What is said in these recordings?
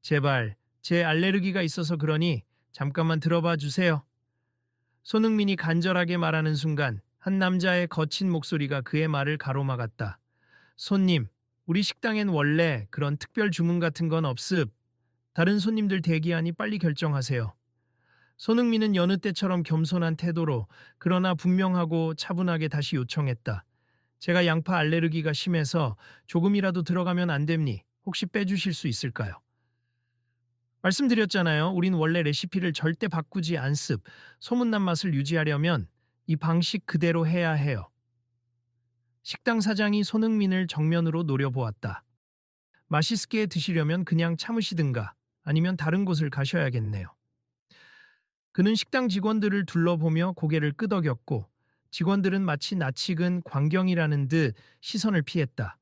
제발, 제 알레르기가 있어서 그러니 잠깐만 들어봐 주세요. 손흥민이 간절하게 말하는 순간 한 남자의 거친 목소리가 그의 말을 가로막았다. 손님, 우리 식당엔 원래 그런 특별 주문 같은 건 없습. 다른 손님들 대기하니 빨리 결정하세요. 손흥민은 여느 때처럼 겸손한 태도로 그러나 분명하고 차분하게 다시 요청했다. 제가 양파 알레르기가 심해서 조금이라도 들어가면 안 됩니? 혹시 빼주실 수 있을까요? 말씀드렸잖아요. 우린 원래 레시피를 절대 바꾸지 않습. 소문난 맛을 유지하려면 이 방식 그대로 해야 해요. 식당 사장이 손흥민을 정면으로 노려보았다. 맛있게 드시려면 그냥 참으시든가 아니면 다른 곳을 가셔야겠네요. 그는 식당 직원들을 둘러보며 고개를 끄덕였고 직원들은 마치 낯익은 광경이라는 듯 시선을 피했다.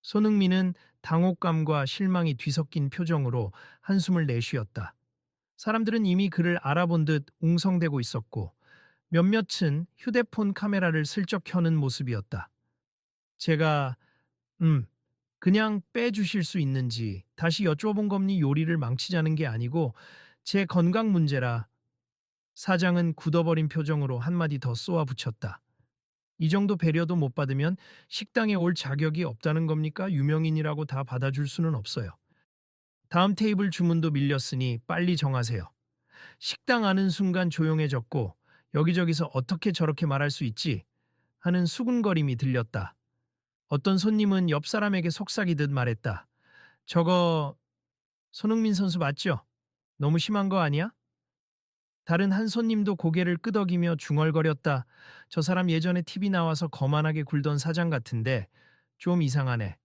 손흥민은 당혹감과 실망이 뒤섞인 표정으로 한숨을 내쉬었다. 사람들은 이미 그를 알아본 듯 웅성대고 있었고 몇몇은 휴대폰 카메라를 슬쩍 켜는 모습이었다. 제가 그냥 빼주실 수 있는지 다시 여쭤본 겁니. 요리를 망치자는 게 아니고 제 건강 문제라. 사장은 굳어버린 표정으로 한마디 더 쏘아붙였다. 이 정도 배려도 못 받으면 식당에 올 자격이 없다는 겁니까? 유명인이라고 다 받아줄 수는 없어요. 다음 테이블 주문도 밀렸으니 빨리 정하세요. 식당 아는 순간 조용해졌고 여기저기서 어떻게 저렇게 말할 수 있지? 하는 수군거림이 들렸다. 어떤 손님은 옆 사람에게 속삭이듯 말했다. 저거 손흥민 선수 맞죠? 너무 심한 거 아니야? 다른 한 손님도 고개를 끄덕이며 중얼거렸다. 저 사람 예전에 TV 나와서 거만하게 굴던 사장 같은데 좀 이상하네.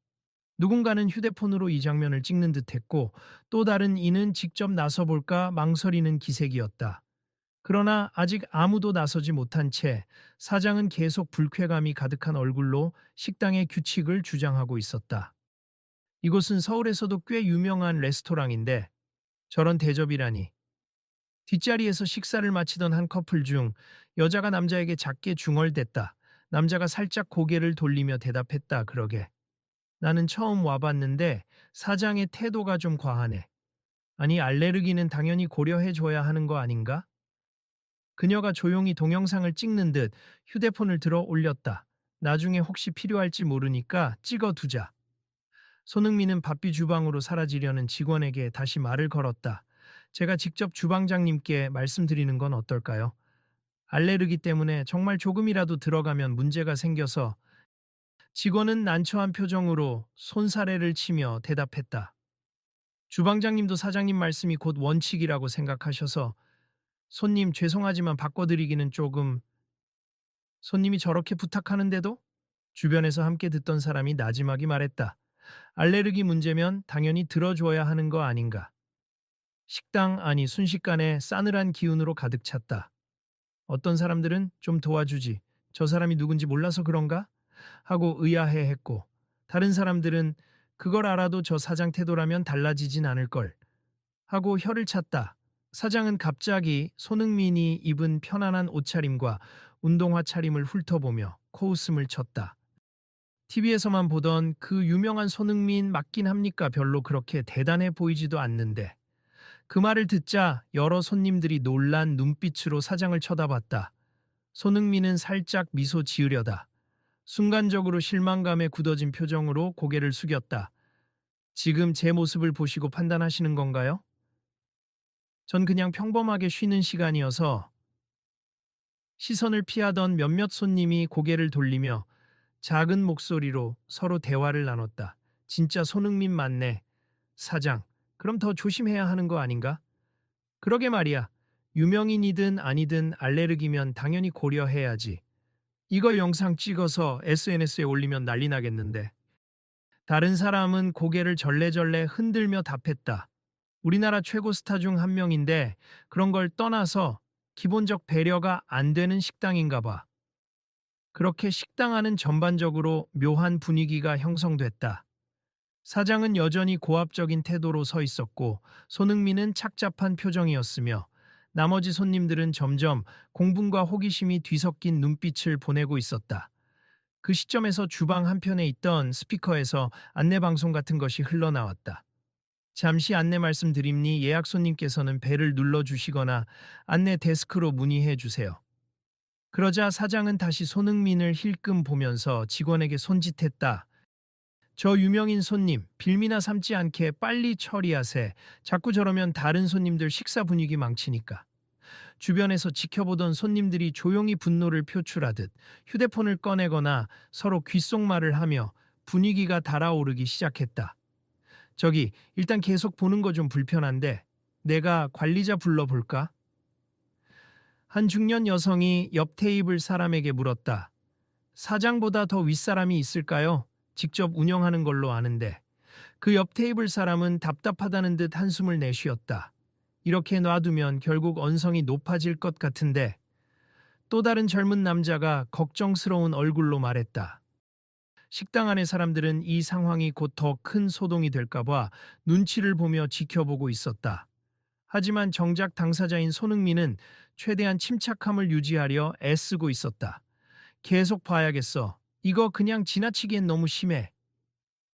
누군가는 휴대폰으로 이 장면을 찍는 듯했고 또 다른 이는 직접 나서볼까 망설이는 기색이었다. 그러나 아직 아무도 나서지 못한 채 사장은 계속 불쾌감이 가득한 얼굴로 식당의 규칙을 주장하고 있었다. 이곳은 서울에서도 꽤 유명한 레스토랑인데 저런 대접이라니. 뒷자리에서 식사를 마치던 한 커플 중 여자가 남자에게 작게 중얼댔다. 남자가 살짝 고개를 돌리며 대답했다. 그러게. 나는 처음 와봤는데 사장의 태도가 좀 과하네. 아니, 알레르기는 당연히 고려해줘야 하는 거 아닌가? 그녀가 조용히 동영상을 찍는 듯 휴대폰을 들어 올렸다. 나중에 혹시 필요할지 모르니까 찍어두자. 손흥민은 바삐 주방으로 사라지려는 직원에게 다시 말을 걸었다. 제가 직접 주방장님께 말씀드리는 건 어떨까요? 알레르기 때문에 정말 조금이라도 들어가면 문제가 생겨서. 직원은 난처한 표정으로 손사래를 치며 대답했다. 주방장님도 사장님 말씀이 곧 원칙이라고 생각하셔서 손님 죄송하지만 바꿔드리기는 조금. 손님이 저렇게 부탁하는데도? 주변에서 함께 듣던 사람이 나지막이 말했다. 알레르기 문제면 당연히 들어줘야 하는 거 아닌가. 식당 아니 순식간에 싸늘한 기운으로 가득 찼다. 어떤 사람들은 좀 도와주지. 저 사람이 누군지 몰라서 그런가? 하고 의아해했고 다른 사람들은 그걸 알아도 저 사장 태도라면 달라지진 않을 걸 하고 혀를 찼다. 사장은 갑자기 손흥민이 입은 편안한 옷차림과 운동화 차림을 훑어보며 코웃음을 쳤다. TV에서만 보던 그 유명한 손흥민 맞긴 합니까? 별로 그렇게 대단해 보이지도 않는데. 그 말을 듣자 여러 손님들이 놀란 눈빛으로 사장을 쳐다봤다. 손흥민은 살짝 미소 지으려다. 순간적으로 실망감에 굳어진 표정으로 고개를 숙였다. 지금 제 모습을 보시고 판단하시는 건가요? 전 그냥 평범하게 쉬는 시간이어서. 시선을 피하던 몇몇 손님이 고개를 돌리며 작은 목소리로 서로 대화를 나눴다. 진짜 손흥민 맞네. 사장, 그럼 더 조심해야 하는 거 아닌가? 그러게 말이야. 유명인이든 아니든 알레르기면 당연히 고려해야지. 이걸 영상 찍어서 SNS에 올리면 난리 나겠는데. 다른 사람은 고개를 절레절레 흔들며 답했다. 우리나라 최고 스타 중 한 명인데 그런 걸 떠나서 기본적 배려가 안 되는 식당인가 봐. 그렇게 식당 안은 전반적으로 묘한 분위기가 형성됐다. 사장은 여전히 고압적인 태도로 서 있었고 손흥민은 착잡한 표정이었으며 나머지 손님들은 점점 공분과 호기심이 뒤섞인 눈빛을 보내고 있었다. 그 시점에서 주방 한편에 있던 스피커에서 안내방송 같은 것이 흘러나왔다. 잠시 안내 말씀드립니 예약 손님께서는 벨을 눌러주시거나 안내 데스크로 문의해 주세요. 그러자 사장은 다시 손흥민을 힐끔 보면서 직원에게 손짓했다. 저 유명인 손님, 빌미나 삼지 않게 빨리 처리하세. 자꾸 저러면 다른 손님들 식사 분위기 망치니까. 주변에서 지켜보던 손님들이 조용히 분노를 표출하듯 휴대폰을 꺼내거나 서로 귓속말을 하며 분위기가 달아오르기 시작했다. 저기, 일단 계속 보는 거 좀 불편한데 내가 관리자 불러볼까? 한 중년 여성이 옆 테이블 사람에게 물었다. 사장보다 더 윗사람이 있을까요? 직접 운영하는 걸로 아는데. 그 옆 테이블 사람은 답답하다는 듯 한숨을 내쉬었다. 이렇게 놔두면 결국 언성이 높아질 것 같은데. 또 다른 젊은 남자가 걱정스러운 얼굴로 말했다. 식당 안의 사람들은 이 상황이 곧 더 큰 소동이 될까봐 눈치를 보며 지켜보고 있었다. 하지만 정작 당사자인 손흥민은 최대한 침착함을 유지하려 애쓰고 있었다. 계속 봐야겠어. 이거 그냥 지나치기엔 너무 심해.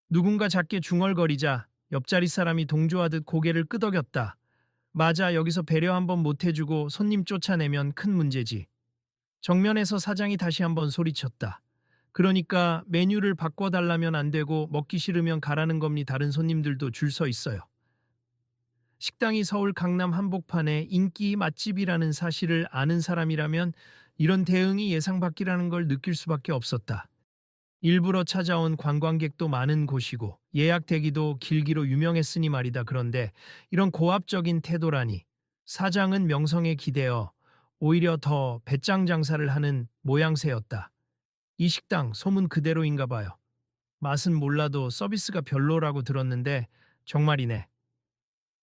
누군가 작게 중얼거리자 옆자리 사람이 동조하듯 고개를 끄덕였다. 맞아, 여기서 배려 한번 못해주고 손님 쫓아내면 큰 문제지. 정면에서 사장이 다시 한번 소리쳤다. 그러니까 메뉴를 바꿔달라면 안 되고 먹기 싫으면 가라는 겁니. 다른 손님들도 줄 서 있어요. 식당이 서울 강남 한복판의 인기 맛집이라는 사실을 아는 사람이라면 이런 대응이 예상 밖이라는 걸 느낄 수밖에 없었다. 일부러 찾아온 관광객도 많은 곳이고 예약 대기도 길기로 유명했으니 말이다. 그런데 이런 고압적인 태도라니. 사장은 명성에 기대어 오히려 더 배짱 장사를 하는 모양새였다. 이 식당 소문 그대로인가 봐요. 맛은 몰라도 서비스가 별로라고 들었는데 정말이네.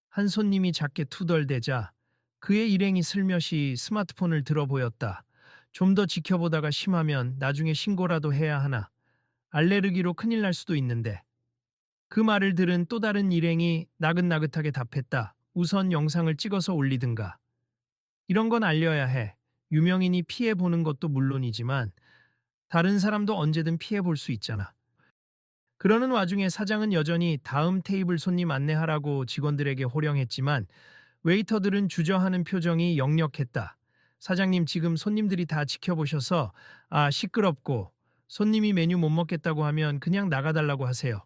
한 손님이 작게 투덜대자 그의 일행이 슬며시 스마트폰을 들어 보였다. 좀 더 지켜보다가 심하면 나중에 신고라도 해야 하나. 알레르기로 큰일 날 수도 있는데. 그 말을 들은 또 다른 일행이 나긋나긋하게 답했다. 우선 영상을 찍어서 올리든가. 이런 건 알려야 해. 유명인이 피해 보는 것도 물론이지만 다른 사람도 언제든 피해 볼 수 있잖아. 그러는 와중에 사장은 여전히 다음 테이블 손님 안내하라고 직원들에게 호령했지만 웨이터들은 주저하는 표정이 역력했다. 사장님, 지금 손님들이 다 지켜보셔서 시끄럽고 손님이 메뉴 못 먹겠다고 하면 그냥 나가달라고 하세요.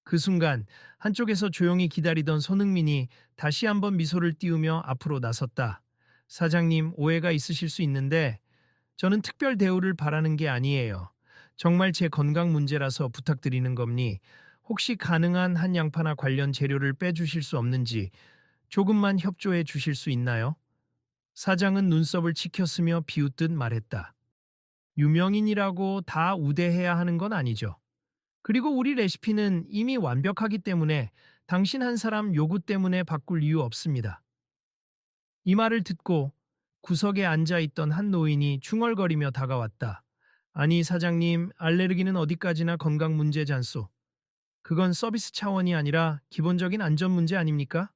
그 순간 한쪽에서 조용히 기다리던 손흥민이 다시 한번 미소를 띄우며 앞으로 나섰다. 사장님, 오해가 있으실 수 있는데 저는 특별 대우를 바라는 게 아니에요. 정말 제 건강 문제라서 부탁드리는 겁니. 혹시 가능한 한 양파나 관련 재료를 빼주실 수 없는지 조금만 협조해 주실 수 있나요? 사장은 눈썹을 치켰으며 비웃듯 말했다. 유명인이라고 다 우대해야 하는 건 아니죠. 그리고 우리 레시피는 이미 완벽하기 때문에 당신 한 사람 요구 때문에 바꿀 이유 없습니다. 이 말을 듣고 구석에 앉아 있던 한 노인이 중얼거리며 다가왔다. 아니 사장님, 알레르기는 어디까지나 건강 문제잖소. 그건 서비스 차원이 아니라 기본적인 안전 문제 아닙니까?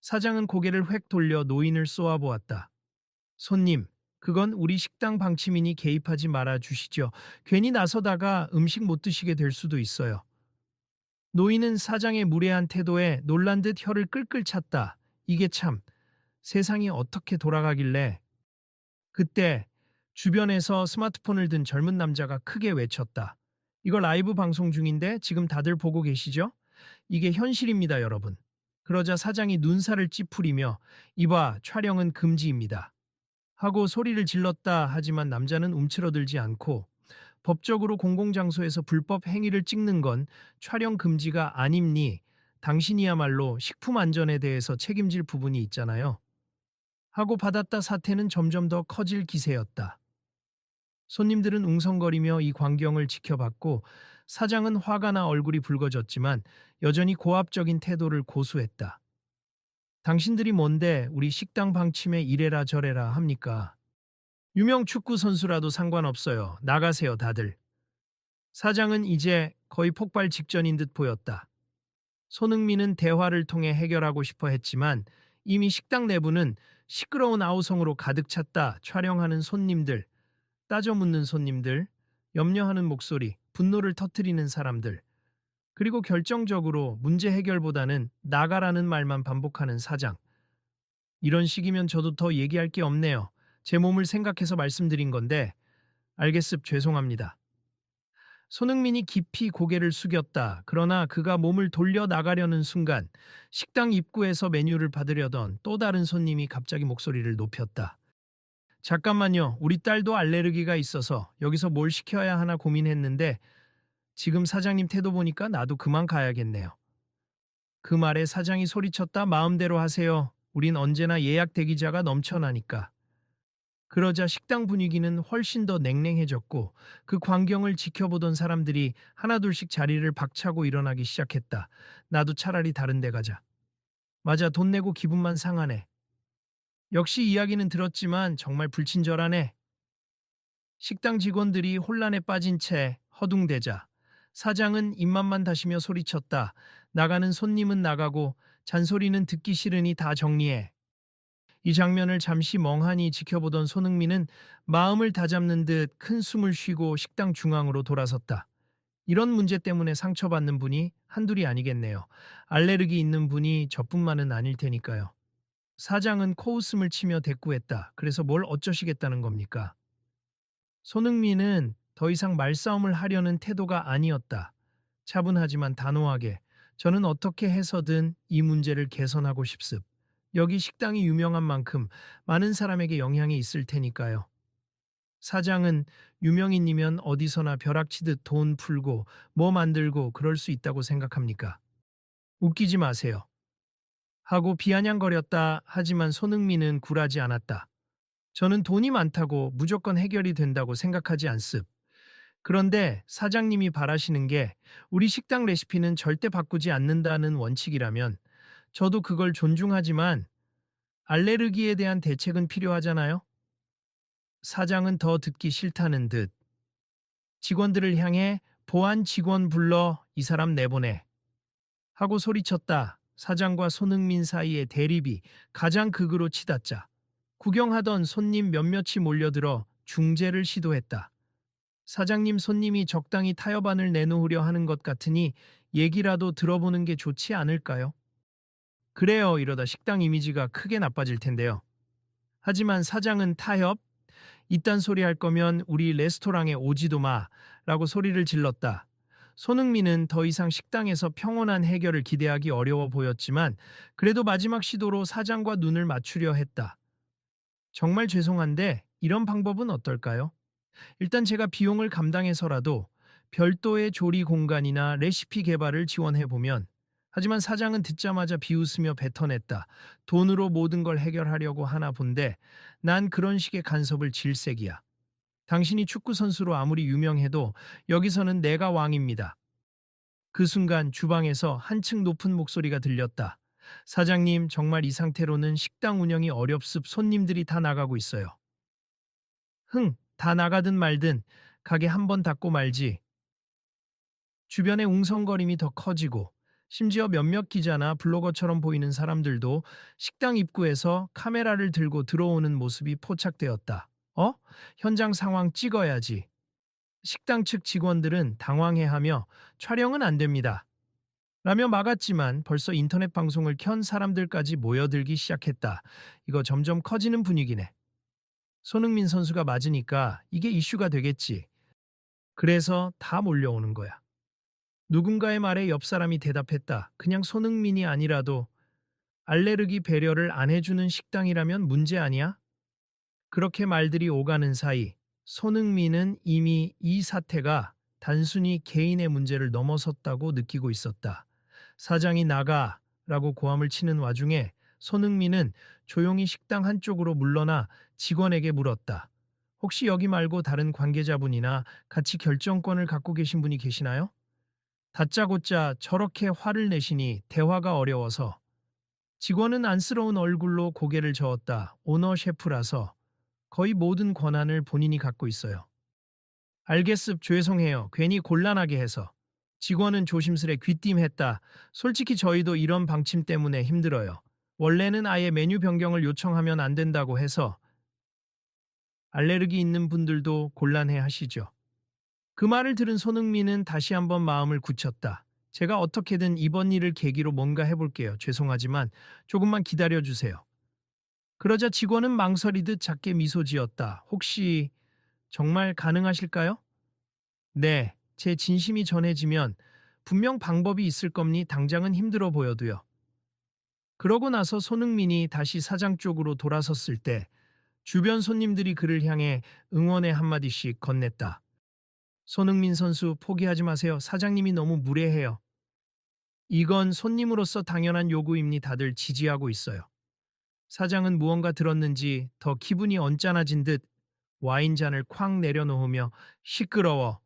사장은 고개를 획 돌려 노인을 쏘아보았다. 손님, 그건 우리 식당 방침이니 개입하지 말아 주시죠. 괜히 나서다가 음식 못 드시게 될 수도 있어요. 노인은 사장의 무례한 태도에 놀란 듯 혀를 끌끌 찼다. 이게 참, 세상이 어떻게 돌아가길래. 그때 주변에서 스마트폰을 든 젊은 남자가 크게 외쳤다. 이거 라이브 방송 중인데 지금 다들 보고 계시죠? 이게 현실입니다, 여러분. 그러자 사장이 눈살을 찌푸리며 이봐, 촬영은 금지입니다. 하고 소리를 질렀다. 하지만 남자는 움츠러들지 않고 법적으로 공공장소에서 불법 행위를 찍는 건 촬영 금지가 아닙니. 당신이야말로 식품 안전에 대해서 책임질 부분이 있잖아요. 하고 받았다. 사태는 점점 더 커질 기세였다. 손님들은 웅성거리며 이 광경을 지켜봤고 사장은 화가 나 얼굴이 붉어졌지만 여전히 고압적인 태도를 고수했다. 당신들이 뭔데 우리 식당 방침에 이래라 저래라 합니까? 유명 축구 선수라도 상관없어요. 나가세요, 다들. 사장은 이제 거의 폭발 직전인 듯 보였다. 손흥민은 대화를 통해 해결하고 싶어 했지만 이미 식당 내부는 시끄러운 아우성으로 가득 찼다. 촬영하는 손님들, 따져 묻는 손님들, 염려하는 목소리, 분노를 터뜨리는 사람들. 그리고 결정적으로 문제 해결보다는 나가라는 말만 반복하는 사장. 이런 식이면 저도 더 얘기할 게 없네요. 제 몸을 생각해서 말씀드린 건데, 알겠습 죄송합니다. 손흥민이 깊이 고개를 숙였다. 그러나 그가 몸을 돌려 나가려는 순간 식당 입구에서 메뉴를 받으려던 또 다른 손님이 갑자기 목소리를 높였다. 잠깐만요. 우리 딸도 알레르기가 있어서 여기서 뭘 시켜야 하나 고민했는데 지금 사장님 태도 보니까 나도 그만 가야겠네요. 그 말에 사장이 소리쳤다. 마음대로 하세요. 우린 언제나 예약 대기자가 넘쳐나니까. 그러자 식당 분위기는 훨씬 더 냉랭해졌고 그 광경을 지켜보던 사람들이 하나둘씩 자리를 박차고 일어나기 시작했다. 나도 차라리 다른 데 가자. 맞아, 돈 내고 기분만 상하네. 역시 이야기는 들었지만 정말 불친절하네. 식당 직원들이 혼란에 빠진 채 허둥대자 사장은 입맛만 다시며 소리쳤다. 나가는 손님은 나가고 잔소리는 듣기 싫으니 다 정리해. 이 장면을 잠시 멍하니 지켜보던 손흥민은 마음을 다잡는 듯 큰 숨을 쉬고 식당 중앙으로 돌아섰다. 이런 문제 때문에 상처받는 분이 한둘이 아니겠네요. 알레르기 있는 분이 저뿐만은 아닐 테니까요. 사장은 코웃음을 치며 대꾸했다. 그래서 뭘 어쩌시겠다는 겁니까? 손흥민은 더 이상 말싸움을 하려는 태도가 아니었다. 차분하지만 단호하게 저는 어떻게 해서든 이 문제를 개선하고 싶습. 여기 식당이 유명한 만큼 많은 사람에게 영향이 있을 테니까요. 사장은 유명인이면 어디서나 벼락치듯 돈 풀고 뭐 만들고 그럴 수 있다고 생각합니까? 웃기지 마세요. 하고 비아냥거렸다. 하지만 손흥민은 굴하지 않았다. 저는 돈이 많다고 무조건 해결이 된다고 생각하지 않습. 그런데 사장님이 바라시는 게 우리 식당 레시피는 절대 바꾸지 않는다는 원칙이라면 저도 그걸 존중하지만 알레르기에 대한 대책은 필요하잖아요? 사장은 더 듣기 싫다는 듯 직원들을 향해 보안 직원 불러 이 사람 내보내 하고 소리쳤다. 사장과 손흥민 사이의 대립이 가장 극으로 치닫자 구경하던 손님 몇몇이 몰려들어 중재를 시도했다. 사장님, 손님이 적당히 타협안을 내놓으려 하는 것 같으니 얘기라도 들어보는 게 좋지 않을까요? 그래요. 이러다 식당 이미지가 크게 나빠질 텐데요. 하지만 사장은 타협? 이딴 소리 할 거면 우리 레스토랑에 오지도 마 라고 소리를 질렀다. 손흥민은 더 이상 식당에서 평온한 해결을 기대하기 어려워 보였지만 그래도 마지막 시도로 사장과 눈을 맞추려 했다. 정말 죄송한데 이런 방법은 어떨까요? 일단 제가 비용을 감당해서라도 별도의 조리 공간이나 레시피 개발을 지원해보면 하지만 사장은 듣자마자 비웃으며 뱉어냈다. 돈으로 모든 걸 해결하려고 하나 본데 난 그런 식의 간섭을 질색이야. 당신이 축구 선수로 아무리 유명해도 여기서는 내가 왕입니다. 그 순간 주방에서 한층 높은 목소리가 들렸다. 사장님, 정말 이 상태로는 식당 운영이 어렵습. 손님들이 다 나가고 있어요. 다 나가든 말든 가게 한 번 닫고 말지. 주변의 웅성거림이 더 커지고 심지어 몇몇 기자나 블로거처럼 보이는 사람들도 식당 입구에서 카메라를 들고 들어오는 모습이 포착되었다. 현장 상황 찍어야지. 식당 측 직원들은 당황해하며 촬영은 안 됩니다. 라며 막았지만 벌써 인터넷 방송을 켠 사람들까지 모여들기 시작했다. 이거 점점 커지는 분위기네. 손흥민 선수가 맞으니까 이게 이슈가 되겠지. 그래서 다 몰려오는 거야. 누군가의 말에 옆 사람이 대답했다. 그냥 손흥민이 아니라도 알레르기 배려를 안 해주는 식당이라면 문제 아니야? 그렇게 말들이 오가는 사이 손흥민은 이미 이 사태가 단순히 개인의 문제를 넘어섰다고 느끼고 있었다. 사장이 나가 라고 고함을 치는 와중에 손흥민은 조용히 식당 한쪽으로 물러나 직원에게 물었다. 혹시 여기 말고 다른 관계자분이나 같이 결정권을 갖고 계신 분이 계시나요? 다짜고짜 저렇게 화를 내시니 대화가 어려워서 직원은 안쓰러운 얼굴로 고개를 저었다. 오너 셰프라서 거의 모든 권한을 본인이 갖고 있어요. 알겠습 죄송해요. 괜히 곤란하게 해서. 직원은 조심스레 귀띔했다. 솔직히 저희도 이런 방침 때문에 힘들어요. 원래는 아예 메뉴 변경을 요청하면 안 된다고 해서 알레르기 있는 분들도 곤란해 하시죠. 그 말을 들은 손흥민은 다시 한번 마음을 굳혔다. 제가 어떻게든 이번 일을 계기로 뭔가 해볼게요. 죄송하지만 조금만 기다려주세요. 그러자 직원은 망설이듯 작게 미소 지었다. 혹시 정말 가능하실까요? 네, 제 진심이 전해지면 분명 방법이 있을 겁니 당장은 힘들어 보여도요. 그러고 나서 손흥민이 다시 사장 쪽으로 돌아섰을 때 주변 손님들이 그를 향해 응원의 한마디씩 건넸다. 손흥민 선수 포기하지 마세요. 사장님이 너무 무례해요. 이건 손님으로서 당연한 요구임니 다들 지지하고 있어요. 사장은 무언가 들었는지 더 기분이 언짢아진 듯 와인잔을 쾅 내려놓으며 시끄러워.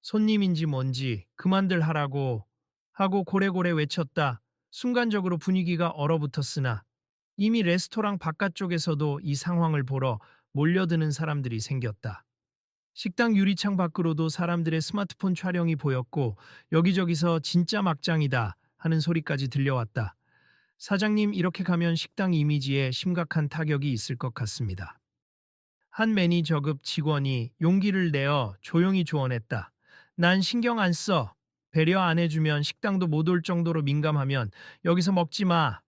손님인지 뭔지 그만들 하라고 하고 고래고래 외쳤다. 순간적으로 분위기가 얼어붙었으나 이미 레스토랑 바깥쪽에서도 이 상황을 보러 몰려드는 사람들이 생겼다. 식당 유리창 밖으로도 사람들의 스마트폰 촬영이 보였고 여기저기서 진짜 막장이다 하는 소리까지 들려왔다. 사장님, 이렇게 가면 식당 이미지에 심각한 타격이 있을 것 같습니다. 한 매니저급 직원이 용기를 내어 조용히 조언했다. 난 신경 안 써. 배려 안 해주면 식당도 못 올 정도로 민감하면 여기서 먹지 마.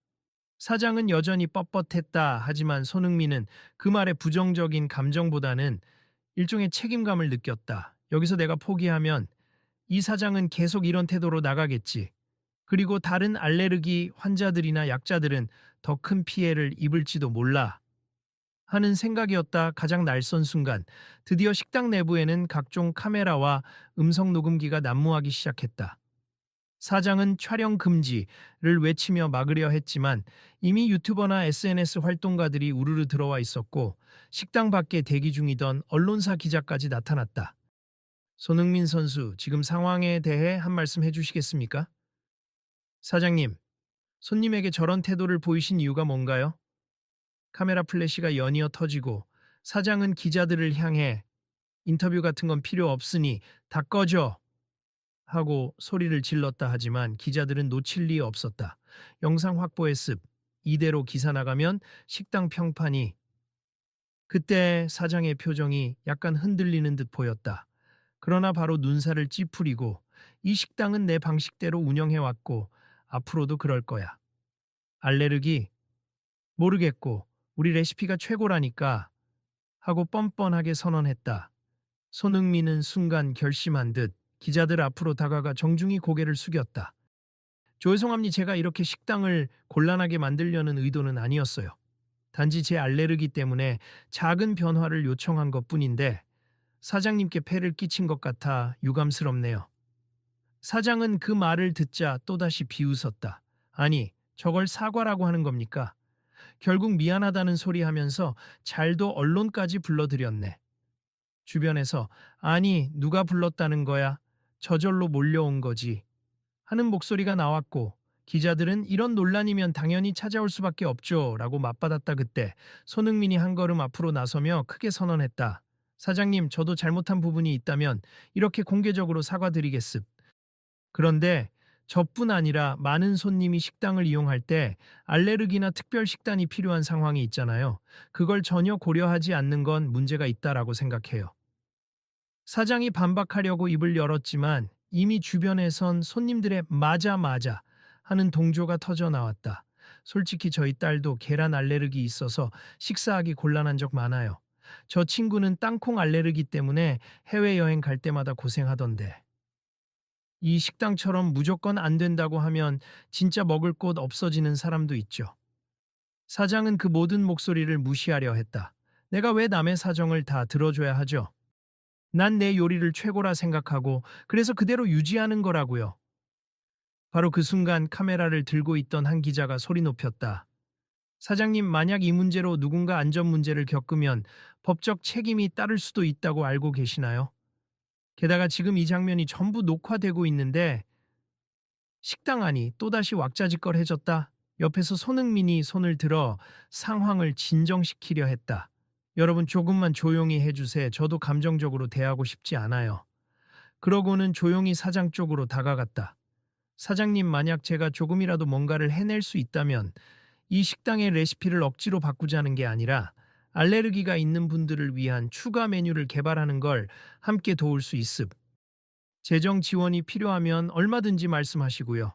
사장은 여전히 뻣뻣했다. 하지만 손흥민은 그 말에 부정적인 감정보다는 일종의 책임감을 느꼈다. 여기서 내가 포기하면 이 사장은 계속 이런 태도로 나가겠지. 그리고 다른 알레르기 환자들이나 약자들은 더 큰 피해를 입을지도 몰라 하는 생각이었다. 가장 날선 순간 드디어 식당 내부에는 각종 카메라와 음성 녹음기가 난무하기 시작했다. 사장은 촬영 금지를 외치며 막으려 했지만 이미 유튜버나 SNS 활동가들이 우르르 들어와 있었고 식당 밖에 대기 중이던 언론사 기자까지 나타났다. 손흥민 선수, 지금 상황에 대해 한 말씀 해주시겠습니까? 사장님, 손님에게 저런 태도를 보이신 이유가 뭔가요? 카메라 플래시가 연이어 터지고 사장은 기자들을 향해 인터뷰 같은 건 필요 없으니 다 꺼져 하고 소리를 질렀다. 하지만 기자들은 놓칠 리 없었다. 영상 확보의 습. 이대로 기사 나가면 식당 평판이. 그때 사장의 표정이 약간 흔들리는 듯 보였다. 그러나 바로 눈살을 찌푸리고 이 식당은 내 방식대로 운영해왔고 앞으로도 그럴 거야. 알레르기? 모르겠고 우리 레시피가 최고라니까 하고 뻔뻔하게 선언했다. 손흥민은 순간 결심한 듯 기자들 앞으로 다가가 정중히 고개를 숙였다. 죄송합니다. 제가 이렇게 식당을 곤란하게 만들려는 의도는 아니었어요. 단지 제 알레르기 때문에 작은 변화를 요청한 것뿐인데 사장님께 폐를 끼친 것 같아 유감스럽네요. 사장은 그 말을 듣자 또다시 비웃었다. 아니, 저걸 사과라고 하는 겁니까? 결국 미안하다는 소리 하면서 잘도 언론까지 불러들였네. 주변에서 아니, 누가 불렀다는 거야? 저절로 몰려온 거지 하는 목소리가 나왔고 기자들은 이런 논란이면 당연히 찾아올 수밖에 없죠 라고 맞받았다. 그때 손흥민이 한 걸음 앞으로 나서며 크게 선언했다. 사장님, 저도 잘못한 부분이 있다면 이렇게 공개적으로 사과드리겠습. 그런데 저뿐 아니라 많은 손님이 식당을 이용할 때 알레르기나 특별 식단이 필요한 상황이 있잖아요. 그걸 전혀 고려하지 않는 건 문제가 있다라고 생각해요. 사장이 반박하려고 입을 열었지만 이미 주변에선 손님들의 맞아 맞아 하는 동조가 터져 나왔다. 솔직히 저희 딸도 계란 알레르기 있어서 식사하기 곤란한 적 많아요. 저 친구는 땅콩 알레르기 때문에 해외여행 갈 때마다 고생하던데. 이 식당처럼 무조건 안 된다고 하면 진짜 먹을 곳 없어지는 사람도 있죠. 사장은 그 모든 목소리를 무시하려 했다. 내가 왜 남의 사정을 다 들어줘야 하죠? 난 내 요리를 최고라 생각하고 그래서 그대로 유지하는 거라고요. 바로 그 순간 카메라를 들고 있던 한 기자가 소리 높였다. 사장님, 만약 이 문제로 누군가 안전 문제를 겪으면 법적 책임이 따를 수도 있다고 알고 계시나요? 게다가 지금 이 장면이 전부 녹화되고 있는데 식당 안이 또다시 왁자지껄해졌다. 옆에서 손흥민이 손을 들어 상황을 진정시키려 했다. 여러분, 조금만 조용히 해주세요. 저도 감정적으로 대하고 싶지 않아요. 그러고는 조용히 사장 쪽으로 다가갔다. 사장님, 만약 제가 조금이라도 뭔가를 해낼 수 있다면 이 식당의 레시피를 억지로 바꾸자는 게 아니라 알레르기가 있는 분들을 위한 추가 메뉴를 개발하는 걸 함께 도울 수 있음. 재정 지원이 필요하면 얼마든지 말씀하시고요.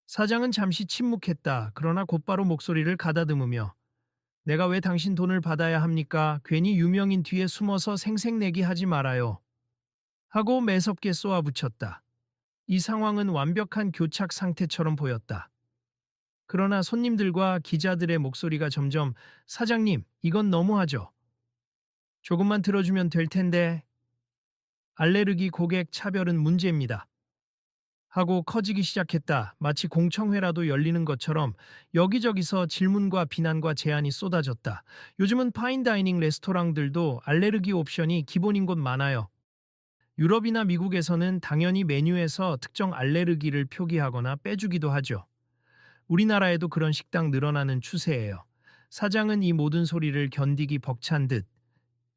사장은 잠시 침묵했다. 그러나 곧바로 목소리를 가다듬으며 내가 왜 당신 돈을 받아야 합니까? 괜히 유명인 뒤에 숨어서 생색내기 하지 말아요. 하고 매섭게 쏘아붙였다. 이 상황은 완벽한 교착 상태처럼 보였다. 그러나 손님들과 기자들의 목소리가 점점 사장님, 이건 너무하죠. 조금만 들어주면 될 텐데 알레르기 고객 차별은 문제입니다. 하고 커지기 시작했다. 마치 공청회라도 열리는 것처럼 여기저기서 질문과 비난과 제안이 쏟아졌다. 요즘은 파인다이닝 레스토랑들도 알레르기 옵션이 기본인 곳 많아요. 유럽이나 미국에서는 당연히 메뉴에서 특정 알레르기를 표기하거나 빼주기도 하죠. 우리나라에도 그런 식당 늘어나는 추세예요. 사장은 이 모든 소리를 견디기 벅찬 듯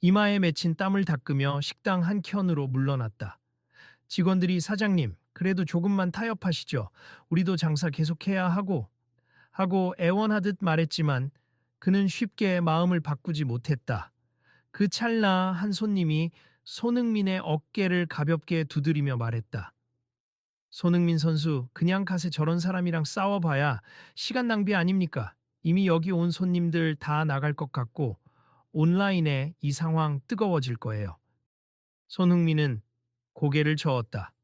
이마에 맺힌 땀을 닦으며 식당 한 켠으로 물러났다. 직원들이 사장님, 그래도 조금만 타협하시죠. 우리도 장사 계속해야 하고 애원하듯 말했지만 그는 쉽게 마음을 바꾸지 못했다. 그 찰나 한 손님이 손흥민의 어깨를 가볍게 두드리며 말했다. 손흥민 선수, 그냥 가세 저런 사람이랑 싸워봐야 시간 낭비 아닙니까? 이미 여기 온 손님들 다 나갈 것 같고 온라인에 이 상황 뜨거워질 거예요. 손흥민은 고개를 저었다.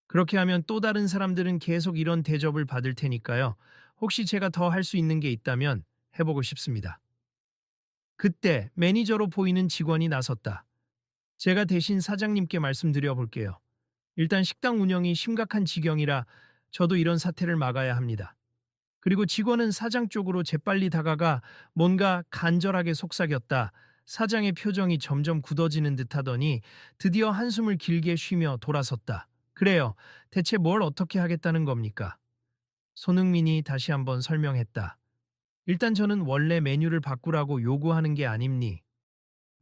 그렇게 하면 또 다른 사람들은 계속 이런 대접을 받을 테니까요. 혹시 제가 더 할 수 있는 게 있다면 해보고 싶습니다. 그때 매니저로 보이는 직원이 나섰다. 제가 대신 사장님께 말씀드려 볼게요. 일단 식당 운영이 심각한 지경이라 저도 이런 사태를 막아야 합니다. 그리고 직원은 사장 쪽으로 재빨리 다가가 뭔가 간절하게 속삭였다. 사장의 표정이 점점 굳어지는 듯 하더니 드디어 한숨을 길게 쉬며 돌아섰다. 그래요. 대체 뭘 어떻게 하겠다는 겁니까? 손흥민이 다시 한번 설명했다. 일단 저는 원래 메뉴를 바꾸라고 요구하는 게 아닙니.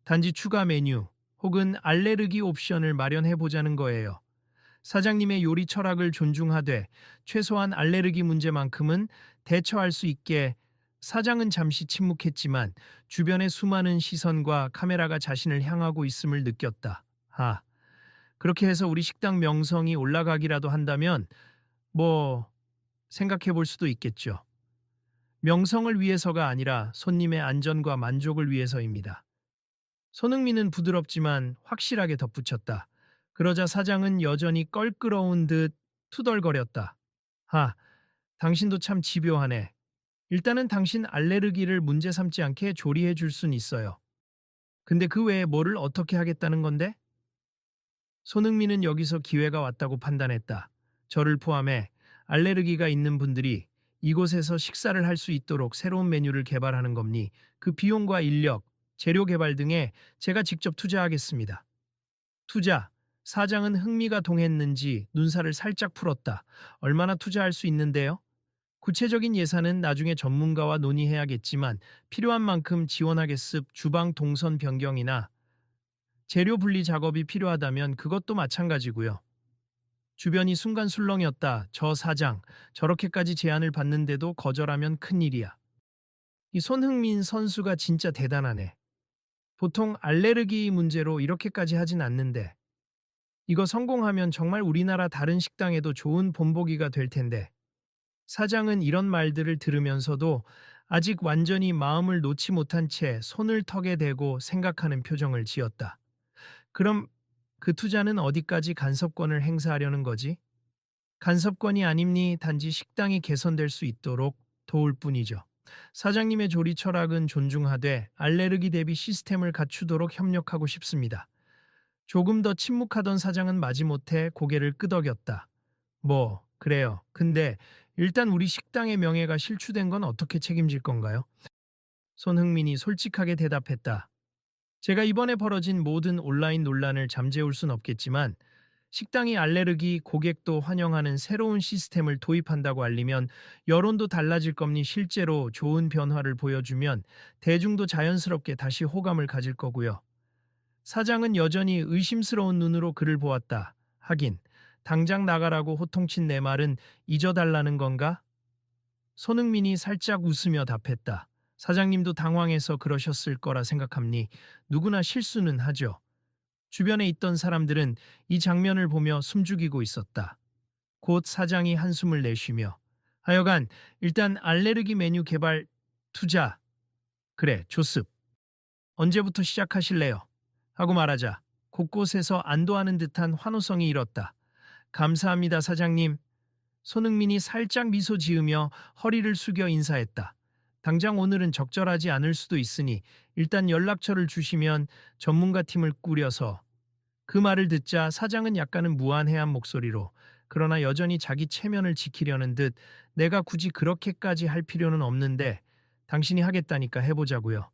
단지 추가 메뉴 혹은 알레르기 옵션을 마련해 보자는 거예요. 사장님의 요리 철학을 존중하되 최소한 알레르기 문제만큼은 대처할 수 있게. 사장은 잠시 침묵했지만 주변의 수많은 시선과 카메라가 자신을 향하고 있음을 느꼈다. 그렇게 해서 우리 식당 명성이 올라가기라도 한다면 뭐 생각해 볼 수도 있겠죠. 명성을 위해서가 아니라 손님의 안전과 만족을 위해서입니다. 손흥민은 부드럽지만 확실하게 덧붙였다. 그러자 사장은 여전히 껄끄러운 듯 투덜거렸다. 당신도 참 집요하네. 일단은 당신 알레르기를 문제 삼지 않게 조리해 줄 순 있어요. 근데 그 외에 뭐를 어떻게 하겠다는 건데? 손흥민은 여기서 기회가 왔다고 판단했다. 저를 포함해 알레르기가 있는 분들이 이곳에서 식사를 할 수 있도록 새로운 메뉴를 개발하는 겁니. 그 비용과 인력, 재료 개발 등에 제가 직접 투자하겠습니다. 투자. 사장은 흥미가 동했는지 눈살을 살짝 풀었다. 얼마나 투자할 수 있는데요? 구체적인 예산은 나중에 전문가와 논의해야겠지만 필요한 만큼 지원하겠습. 주방 동선 변경이나 재료 분리 작업이 필요하다면 그것도 마찬가지고요. 주변이 순간 술렁였다. 저 사장, 저렇게까지 제안을 받는데도 거절하면 큰일이야. 이 손흥민 선수가 진짜 대단하네. 보통 알레르기 문제로 이렇게까지 하진 않는데. 이거 성공하면 정말 우리나라 다른 식당에도 좋은 본보기가 될 텐데. 사장은 이런 말들을 들으면서도 아직 완전히 마음을 놓지 못한 채 손을 턱에 대고 생각하는 표정을 지었다. 그럼 그 투자는 어디까지 간섭권을 행사하려는 거지? 간섭권이 아님니 단지 식당이 개선될 수 있도록 도울 뿐이죠. 사장님의 조리 철학은 존중하되 알레르기 대비 시스템을 갖추도록 협력하고 싶습니다. 조금 더 침묵하던 사장은 마지못해 고개를 끄덕였다. 그래요. 근데 일단 우리 식당의 명예가 실추된 건 어떻게 책임질 건가요? 손흥민이 솔직하게 대답했다. 제가 이번에 벌어진 모든 온라인 논란을 잠재울 순 없겠지만 식당이 알레르기 고객도 환영하는 새로운 시스템을 도입한다고 알리면 여론도 달라질 겁니. 실제로 좋은 변화를 보여주면 대중도 자연스럽게 다시 호감을 가질 거고요. 사장은 여전히 의심스러운 눈으로 그를 보았다. 하긴 당장 나가라고 호통친 내 말은 잊어달라는 건가? 손흥민이 살짝 웃으며 답했다. 사장님도 당황해서 그러셨을 거라 생각합니. 누구나 실수는 하죠. 주변에 있던 사람들은 이 장면을 보며 숨죽이고 있었다. 곧 사장이 한숨을 내쉬며 하여간 일단 알레르기 메뉴 개발 투자 그래 조습 언제부터 시작하실래요? 하고 말하자 곳곳에서 안도하는 듯한 환호성이 일었다. 감사합니다 사장님. 손흥민이 살짝 미소 지으며 허리를 숙여 인사했다. 당장 오늘은 적절하지 않을 수도 있으니 일단 연락처를 주시면 전문가 팀을 꾸려서 그 말을 듣자 사장은 약간은 무안해한 목소리로 그러나 여전히 자기 체면을 지키려는 듯 내가 굳이 그렇게까지 할 필요는 없는데 당신이 하겠다니까 해보자고요.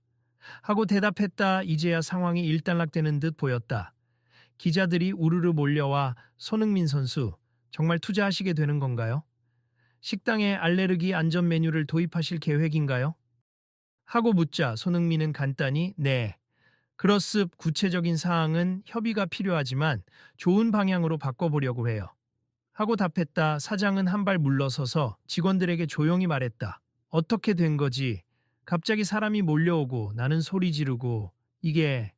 하고 대답했다. 이제야 상황이 일단락되는 듯 보였다. 기자들이 우르르 몰려와 손흥민 선수 정말 투자하시게 되는 건가요? 식당에 알레르기 안전 메뉴를 도입하실 계획인가요? 하고 묻자 손흥민은 간단히 네. 그렇습 구체적인 사항은 협의가 필요하지만 좋은 방향으로 바꿔보려고 해요. 하고 답했다. 사장은 한 발 물러서서 직원들에게 조용히 말했다. 어떻게 된 거지? 갑자기 사람이 몰려오고 나는 소리 지르고 이게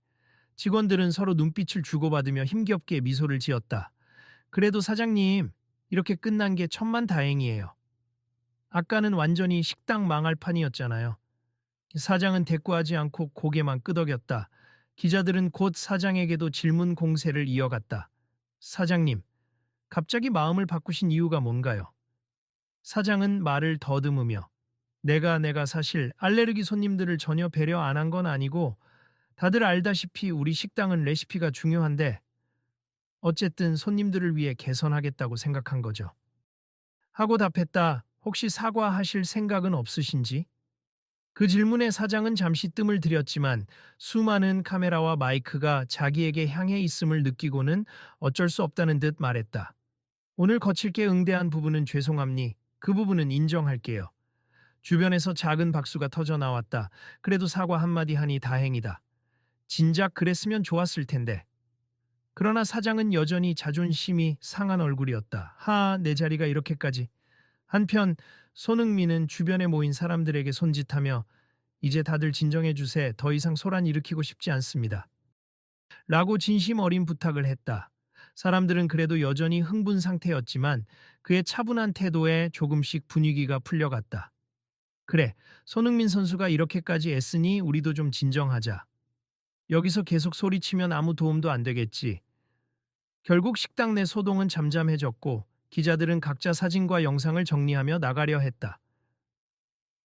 직원들은 서로 눈빛을 주고받으며 힘겹게 미소를 지었다. 그래도 사장님, 이렇게 끝난 게 천만다행이에요. 아까는 완전히 식당 망할 판이었잖아요. 사장은 대꾸하지 않고 고개만 끄덕였다. 기자들은 곧 사장에게도 질문 공세를 이어갔다. 사장님, 갑자기 마음을 바꾸신 이유가 뭔가요? 사장은 말을 더듬으며 내가 사실 알레르기 손님들을 전혀 배려 안 한 건 아니고 다들 알다시피 우리 식당은 레시피가 중요한데 어쨌든 손님들을 위해 개선하겠다고 생각한 거죠. 하고 답했다. 혹시 사과하실 생각은 없으신지? 그 질문에 사장은 잠시 뜸을 들였지만 수많은 카메라와 마이크가 자기에게 향해 있음을 느끼고는 어쩔 수 없다는 듯 말했다. 오늘 거칠게 응대한 부분은 죄송합니. 그 부분은 인정할게요. 주변에서 작은 박수가 터져 나왔다. 그래도 사과 한마디 하니 다행이다. 진작 그랬으면 좋았을 텐데. 그러나 사장은 여전히 자존심이 상한 얼굴이었다. 내 자리가 이렇게까지. 한편 손흥민은 주변에 모인 사람들에게 손짓하며 이제 다들 진정해 주세. 더 이상 소란 일으키고 싶지 않습니다. 라고 진심 어린 부탁을 했다. 사람들은 그래도 여전히 흥분 상태였지만 그의 차분한 태도에 조금씩 분위기가 풀려갔다. 그래, 손흥민 선수가 이렇게까지 애쓰니 우리도 좀 진정하자. 여기서 계속 소리치면 아무 도움도 안 되겠지. 결국 식당 내 소동은 잠잠해졌고 기자들은 각자 사진과 영상을 정리하며 나가려 했다.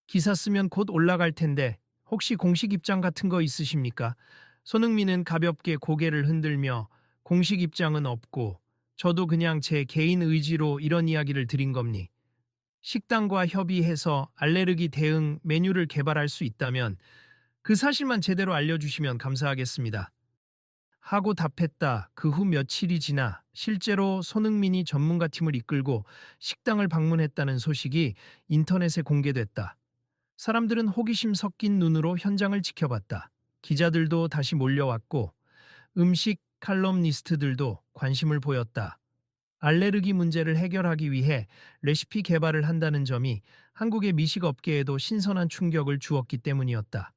기사 쓰면 곧 올라갈 텐데 혹시 공식 입장 같은 거 있으십니까? 손흥민은 가볍게 고개를 흔들며 공식 입장은 없고 저도 그냥 제 개인 의지로 이런 이야기를 드린 겁니. 식당과 협의해서 알레르기 대응 메뉴를 개발할 수 있다면 그 사실만 제대로 알려주시면 감사하겠습니다. 하고 답했다. 그 후 며칠이 지나 실제로 손흥민이 전문가 팀을 이끌고 식당을 방문했다는 소식이 인터넷에 공개됐다. 사람들은 호기심 섞인 눈으로 현장을 지켜봤다. 기자들도 다시 몰려왔고 음식 칼럼니스트들도 관심을 보였다. 알레르기 문제를 해결하기 위해 레시피 개발을 한다는 점이 한국의 미식 업계에도 신선한 충격을 주었기 때문이었다.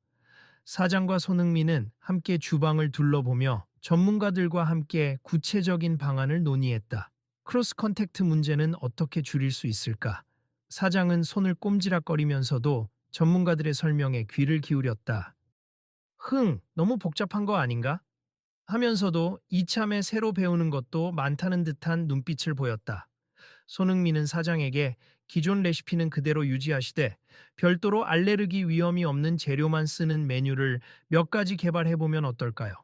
사장과 손흥민은 함께 주방을 둘러보며 전문가들과 함께 구체적인 방안을 논의했다. 크로스 컨택트 문제는 어떻게 줄일 수 있을까? 사장은 손을 꼼지락거리면서도 전문가들의 설명에 귀를 기울였다. 너무 복잡한 거 아닌가? 하면서도 이참에 새로 배우는 것도 많다는 듯한 눈빛을 보였다. 손흥민은 사장에게 기존 레시피는 그대로 유지하시되 별도로 알레르기 위험이 없는 재료만 쓰는 메뉴를 몇 가지 개발해보면 어떨까요?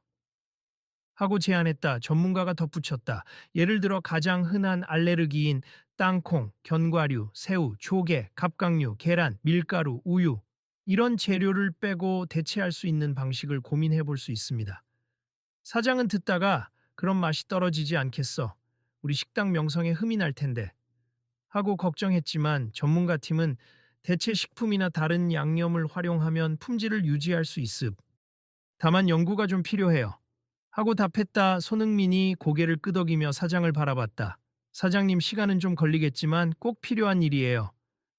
하고 제안했다. 전문가가 덧붙였다. 예를 들어 가장 흔한 알레르기인 땅콩, 견과류, 새우, 조개, 갑각류, 계란, 밀가루, 우유 이런 재료를 빼고 대체할 수 있는 방식을 고민해 볼 수 있습니다. 사장은 듣다가 그런 맛이 떨어지지 않겠어. 우리 식당 명성에 흠이 날 텐데. 하고 걱정했지만 전문가 팀은 대체 식품이나 다른 양념을 활용하면 품질을 유지할 수 있음. 다만 연구가 좀 필요해요. 하고 답했다. 손흥민이 고개를 끄덕이며 사장을 바라봤다. 사장님 시간은 좀 걸리겠지만 꼭 필요한 일이에요.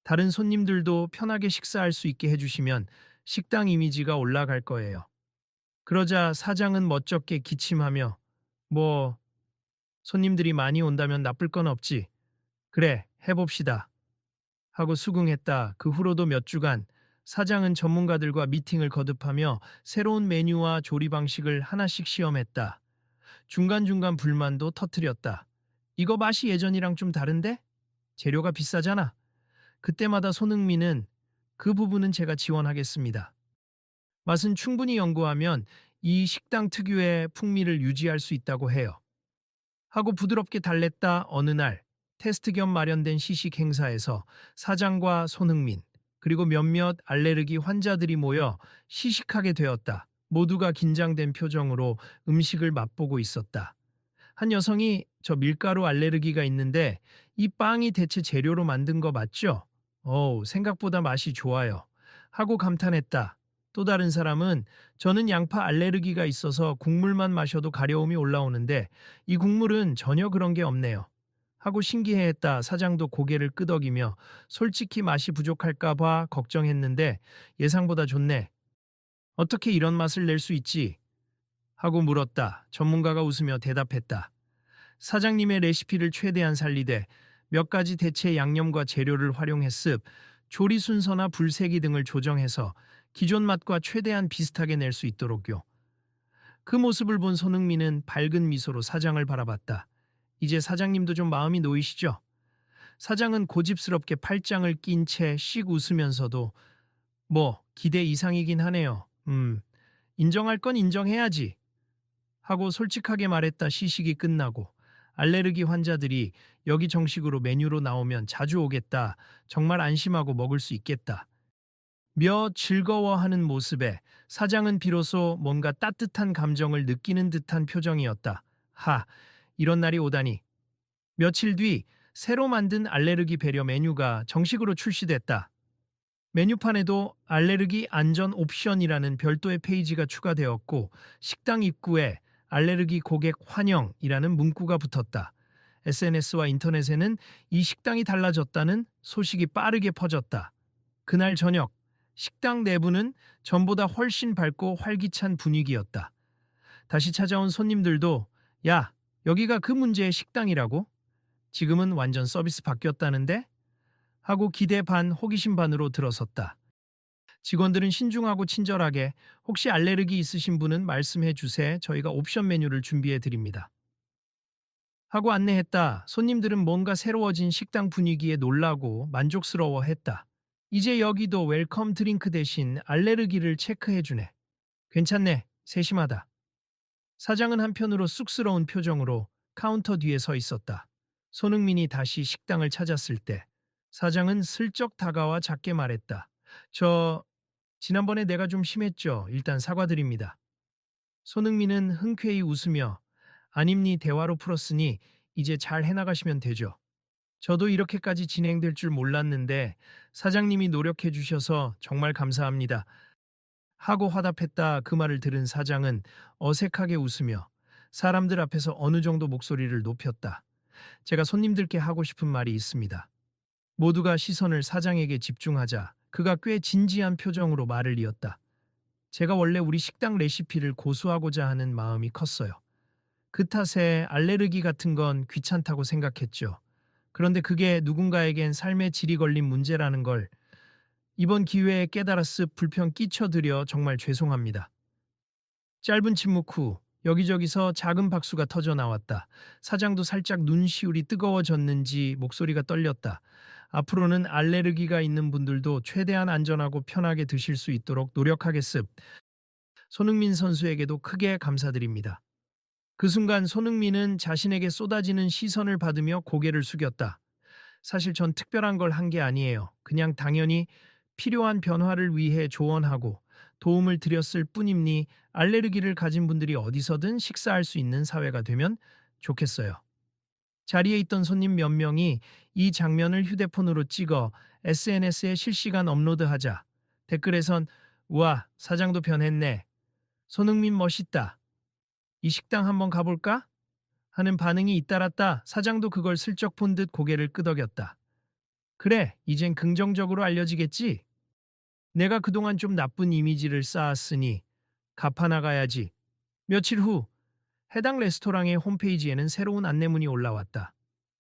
다른 손님들도 편하게 식사할 수 있게 해주시면 식당 이미지가 올라갈 거예요. 그러자 사장은 멋쩍게 기침하며 뭐, 손님들이 많이 온다면 나쁠 건 없지. 그래, 해봅시다. 하고 수긍했다. 그 후로도 몇 주간 사장은 전문가들과 미팅을 거듭하며 새로운 메뉴와 조리 방식을 하나씩 시험했다. 중간중간 불만도 터뜨렸다. 이거 맛이 예전이랑 좀 다른데? 재료가 비싸잖아. 그때마다 손흥민은 그 부분은 제가 지원하겠습니다. 맛은 충분히 연구하면 이 식당 특유의 풍미를 유지할 수 있다고 해요. 하고 부드럽게 달랬다. 어느 날 테스트 겸 마련된 시식 행사에서 사장과 손흥민 그리고 몇몇 알레르기 환자들이 모여 시식하게 되었다. 모두가 긴장된 표정으로 음식을 맛보고 있었다. 한 여성이 저 밀가루 알레르기가 있는데 이 빵이 대체 재료로 만든 거 맞죠? 생각보다 맛이 좋아요. 하고 감탄했다. 또 다른 사람은 저는 양파 알레르기가 있어서 국물만 마셔도 가려움이 올라오는데 이 국물은 전혀 그런 게 없네요. 하고 신기해했다. 사장도 고개를 끄덕이며 솔직히 맛이 부족할까 봐 걱정했는데 예상보다 좋네. 어떻게 이런 맛을 낼 수 있지? 하고 물었다. 전문가가 웃으며 대답했다. 사장님의 레시피를 최대한 살리되 몇 가지 대체 양념과 재료를 활용했습. 조리 순서나 불세기 등을 조정해서 기존 맛과 최대한 비슷하게 낼 수 있도록요. 그 모습을 본 손흥민은 밝은 미소로 사장을 바라봤다. 이제 사장님도 좀 마음이 놓이시죠? 사장은 고집스럽게 팔짱을 낀 채 씩 웃으면서도 뭐 기대 이상이긴 하네요. 인정할 건 인정해야지. 하고 솔직하게 말했다. 시식이 끝나고 알레르기 환자들이 여기 정식으로 메뉴로 나오면 자주 오겠다. 정말 안심하고 먹을 수 있겠다. 며 즐거워하는 모습에 사장은 비로소 뭔가 따뜻한 감정을 느끼는 듯한 표정이었다. 이런 날이 오다니. 며칠 뒤 새로 만든 알레르기 배려 메뉴가 정식으로 출시됐다. 메뉴판에도 알레르기 안전 옵션이라는 별도의 페이지가 추가되었고 식당 입구에 알레르기 고객 환영이라는 문구가 붙었다. SNS와 인터넷에는 이 식당이 달라졌다는 소식이 빠르게 퍼졌다. 그날 저녁 식당 내부는 전보다 훨씬 밝고 활기찬 분위기였다. 다시 찾아온 손님들도 야, 여기가 그 문제의 식당이라고? 지금은 완전 서비스 바뀌었다는데? 하고 기대 반 호기심 반으로 들어섰다. 직원들은 신중하고 친절하게 혹시 알레르기 있으신 분은 말씀해 주세 저희가 옵션 메뉴를 준비해 드립니다. 하고 안내했다. 손님들은 뭔가 새로워진 식당 분위기에 놀라고 만족스러워 했다. 이제 여기도 웰컴 드링크 대신 알레르기를 체크해 주네. 괜찮네. 세심하다. 사장은 한편으로 쑥스러운 표정으로 카운터 뒤에 서 있었다. 손흥민이 다시 식당을 찾았을 때 사장은 슬쩍 다가와 작게 말했다. 저 지난번에 내가 좀 심했죠. 일단 사과드립니다. 손흥민은 흔쾌히 웃으며 아님니 대화로 풀었으니 이제 잘 해나가시면 되죠. 저도 이렇게까지 진행될 줄 몰랐는데 사장님이 노력해 주셔서 정말 감사합니다. 하고 화답했다. 그 말을 들은 사장은 어색하게 웃으며 사람들 앞에서 어느 정도 목소리를 높였다. 제가 손님들께 하고 싶은 말이 있습니다. 모두가 시선을 사장에게 집중하자 그가 꽤 진지한 표정으로 말을 이었다. 제가 원래 우리 식당 레시피를 고수하고자 하는 마음이 컸어요. 그 탓에 알레르기 같은 건 귀찮다고 생각했죠. 그런데 그게 누군가에겐 삶의 질이 걸린 문제라는 걸 이번 기회에 깨달았으 불편 끼쳐드려 정말 죄송합니다. 짧은 침묵 후 여기저기서 작은 박수가 터져 나왔다. 사장도 살짝 눈시울이 뜨거워졌는지 목소리가 떨렸다. 앞으로는 알레르기가 있는 분들도 최대한 안전하고 편하게 드실 수 있도록 노력하겠습. 손흥민 선수에게도 크게 감사드립니다. 그 순간 손흥민은 자신에게 쏟아지는 시선을 받으며 고개를 숙였다. 사실 전 특별한 걸 한 게 아니에요. 그냥 당연히 필요한 변화를 위해 조언하고 도움을 드렸을 뿐이니 알레르기를 가진 분들이 어디서든 식사할 수 있는 사회가 되면 좋겠어요. 자리에 있던 손님 몇 명이 이 장면을 휴대폰으로 찍어 SNS에 실시간 업로드하자 댓글에선 우와 사장도 변했네. 손흥민 멋있다. 이 식당 한번 가볼까? 하는 반응이 잇따랐다. 사장도 그걸 슬쩍 본 듯 고개를 끄덕였다. 그래, 이젠 긍정적으로 알려지겠지? 내가 그동안 좀 나쁜 이미지를 쌓았으니 갚아나가야지. 며칠 후 해당 레스토랑의 홈페이지에는 새로운 안내문이 올라왔다.